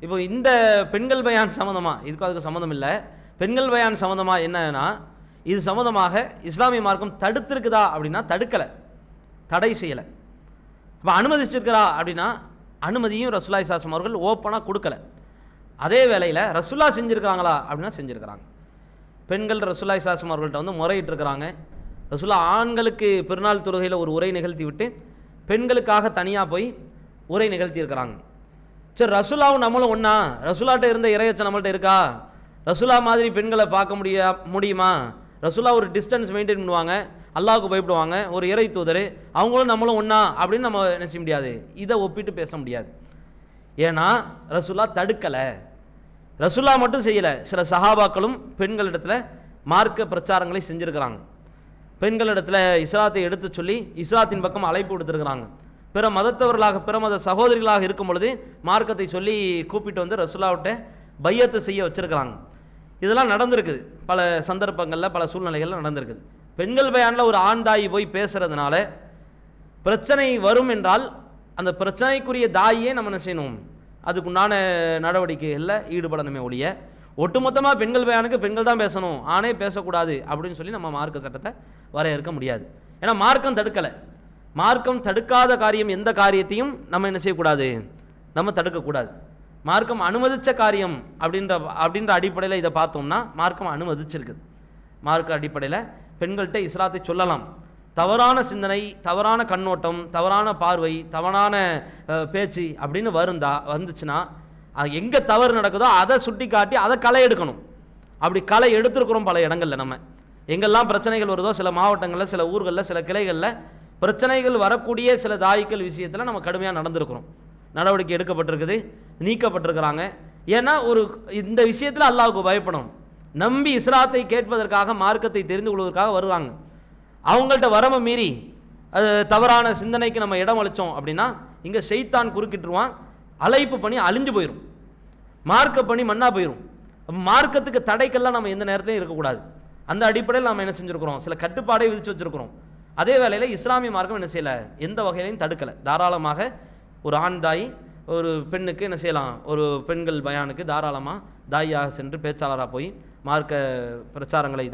S1: இப்போ இந்த பெண்கள் பயான் சம்மந்தமாக, இதுக்கும் அதுக்கு சம்மந்தம் இல்லை, பெண்கள் பயான் சம்மந்தமாக என்னன்னா, இது சம்மந்தமாக இஸ்லாமிய மார்க்கம் தடுத்திருக்குதா அப்படின்னா தடுக்கலை, தடை செய்யலை. இப்போ அனுமதிச்சிருக்கிறா அப்படின்னா அனுமதியும் ரசூலுல்லாஹி ஸல்லல்லாஹு அலைஹி வஸல்லம் அவர்கள் ஓப்பனாக கொடுக்கல. அதே வேளையில் ரசூல்லா செஞ்சுருக்கிறாங்களா அப்படின்னா செஞ்சுருக்கிறாங்க. பெண்கள் ரசூலுல்லாஹி ஸல்லல்லாஹு அலைஹி வஸல்லம் அவர்கள்ட்ட வந்து முறையிட்டிருக்கிறாங்க. ரசூல்லா ஆண்களுக்கு பெருநாள் தொழுகையில் ஒரு உரை நிகழ்த்தி விட்டு பெண்களுக்காக தனியாக போய் உரை நிகழ்த்தியிருக்கிறாங்க. சரி, ரசூலாவும் நம்மளும் ஒன்றா, ரசூலாட்ட இருந்த இறையச்சம் நம்மள்ட்ட இருக்கா, ரசூலா மாதிரி பெண்களை பார்க்க முடியுமா, ரசூலா ஒரு டிஸ்டன்ஸ் மெயின்டைன் பண்ணுவாங்க, அல்லாஹ்வுக்கு பயப்படுவாங்க, ஒரு இறை தூதர், அவங்களும் நம்மளும் ஒன்றா அப்படின்னு நம்ம என்ன செய்ய முடியாது, இதை ஒப்பிட்டு பேச முடியாது. ஏன்னா ரசூலா தடுக்கலை, ரசூலா மட்டும் செய்யலை, சில சஹாபாக்களும் பெண்களிடத்தில் மார்க்க பிரச்சாரங்களை செஞ்சுருக்கிறாங்க. பெண்களிடத்தில் இஸ்லாத்தை எடுத்து சொல்லி இஸ்லாத்தின் பக்கம் அழைப்பு கொடுத்துருக்குறாங்க. பிற மதத்தவர்களாக பிற மத சகோதரிகளாக இருக்கும் பொழுது மார்க்கத்தை சொல்லி கூப்பிட்டு வந்து ரசூலாவிட்ட பையத்தை செய்ய வச்சுருக்கிறாங்க. இதெல்லாம் நடந்திருக்குது, பல சந்தர்ப்பங்களில் பல சூழ்நிலைகளில் நடந்திருக்குது. பெண்கள் பயானில் ஒரு ஆண் தாய் போய் பேசுகிறதுனால பிரச்சனை வரும் என்றால் அந்த பிரச்சனைக்குரிய தாயே நம்ம என்ன செய்யணும், அதுக்குண்டான நடவடிக்கைகளில் ஈடுபடணுமே ஒழிய ஒட்டுமொத்தமாக பெண்கள் பயானுக்கு பெண்கள் தான் பேசணும், ஆணே பேசக்கூடாது அப்படின்னு சொல்லி நம்ம மார்க்க சட்டத்தை வரையறுக்க முடியாது. ஏன்னா மார்க்கம் தடுக்கலை. மார்க்கம் தடுக்காத காரியம் எந்த காரியத்தையும் நம்ம என்ன செய்யக்கூடாது, நம்ம தடுக்கக்கூடாது. மார்க்கம் அனுமதித்த காரியம் அப்படின்ற அடிப்படையில் இதை பார்த்தோம்னா மார்க்கம் அனுமதிச்சிருக்குது. மார்க்க அடிப்படையில் பெண்கள்கிட்ட இஸ்லாத்தை சொல்லலாம். தவறான சிந்தனை, தவறான கண்ணோட்டம், தவறான பார்வை, தவறான பேச்சு அப்படின்னு வந்துச்சுன்னா அது எங்கே தவறு நடக்குதோ அதை சுட்டி காட்டி அதை களை எடுக்கணும். அப்படி களை எடுத்துருக்குறோம் பல இடங்களில். நம்ம எங்கெல்லாம் பிரச்சனைகள் வருதோ, சில மாவட்டங்களில், சில ஊர்களில், சில கிளைகளில் பிரச்சனைகள் வரக்கூடிய சில தாய்க்கள் விஷயத்தில் நம்ம கடுமையாக நடந்திருக்கிறோம். நடவடிக்கை எடுக்கப்பட்டிருக்குது, நீக்கப்பட்டிருக்கிறாங்க. ஏன்னா இந்த விஷயத்தில் அல்லாஹ்வுக்கு பயப்படணும். நம்பி இஸ்லாத்தை கேட்பதற்காக, மார்க்கத்தை தெரிந்து கொள்வதற்காக வருவாங்க. அவங்கள்ட்ட வரம்ப மீறி தவறான சிந்தனைக்கு நம்ம இடம் அளித்தோம் அப்படின்னா இங்கே ஷைத்தான் குறுக்கிட்டுருவான், அழைப்பு பண்ணி அழிஞ்சு போயிடும், மார்க்க பண்ணி மண்ணா போயிடும். மார்க்கத்துக்கு தடைக்கெல்லாம் நம்ம எந்த நேரத்திலையும் இருக்கக்கூடாது. அந்த அடிப்படையில் நம்ம என்ன செஞ்சுருக்கிறோம், சில கட்டுப்பாடை விதித்து வச்சுருக்கிறோம். அதே வேளையில் இஸ்லாமிய மார்க்கம் என்ன செய்யலை, எந்த வகையிலையும் தடுக்கலை. தாராளமாக ஒரு ஆண் தாய் ஒரு பெண்ணுக்கு என்ன செய்யலாம், ஒரு பெண்கள் பயானுக்கு தாராளமாக தாயாக சென்று பேச்சாளராக போய் மார்க்க பிரச்சாரங்களை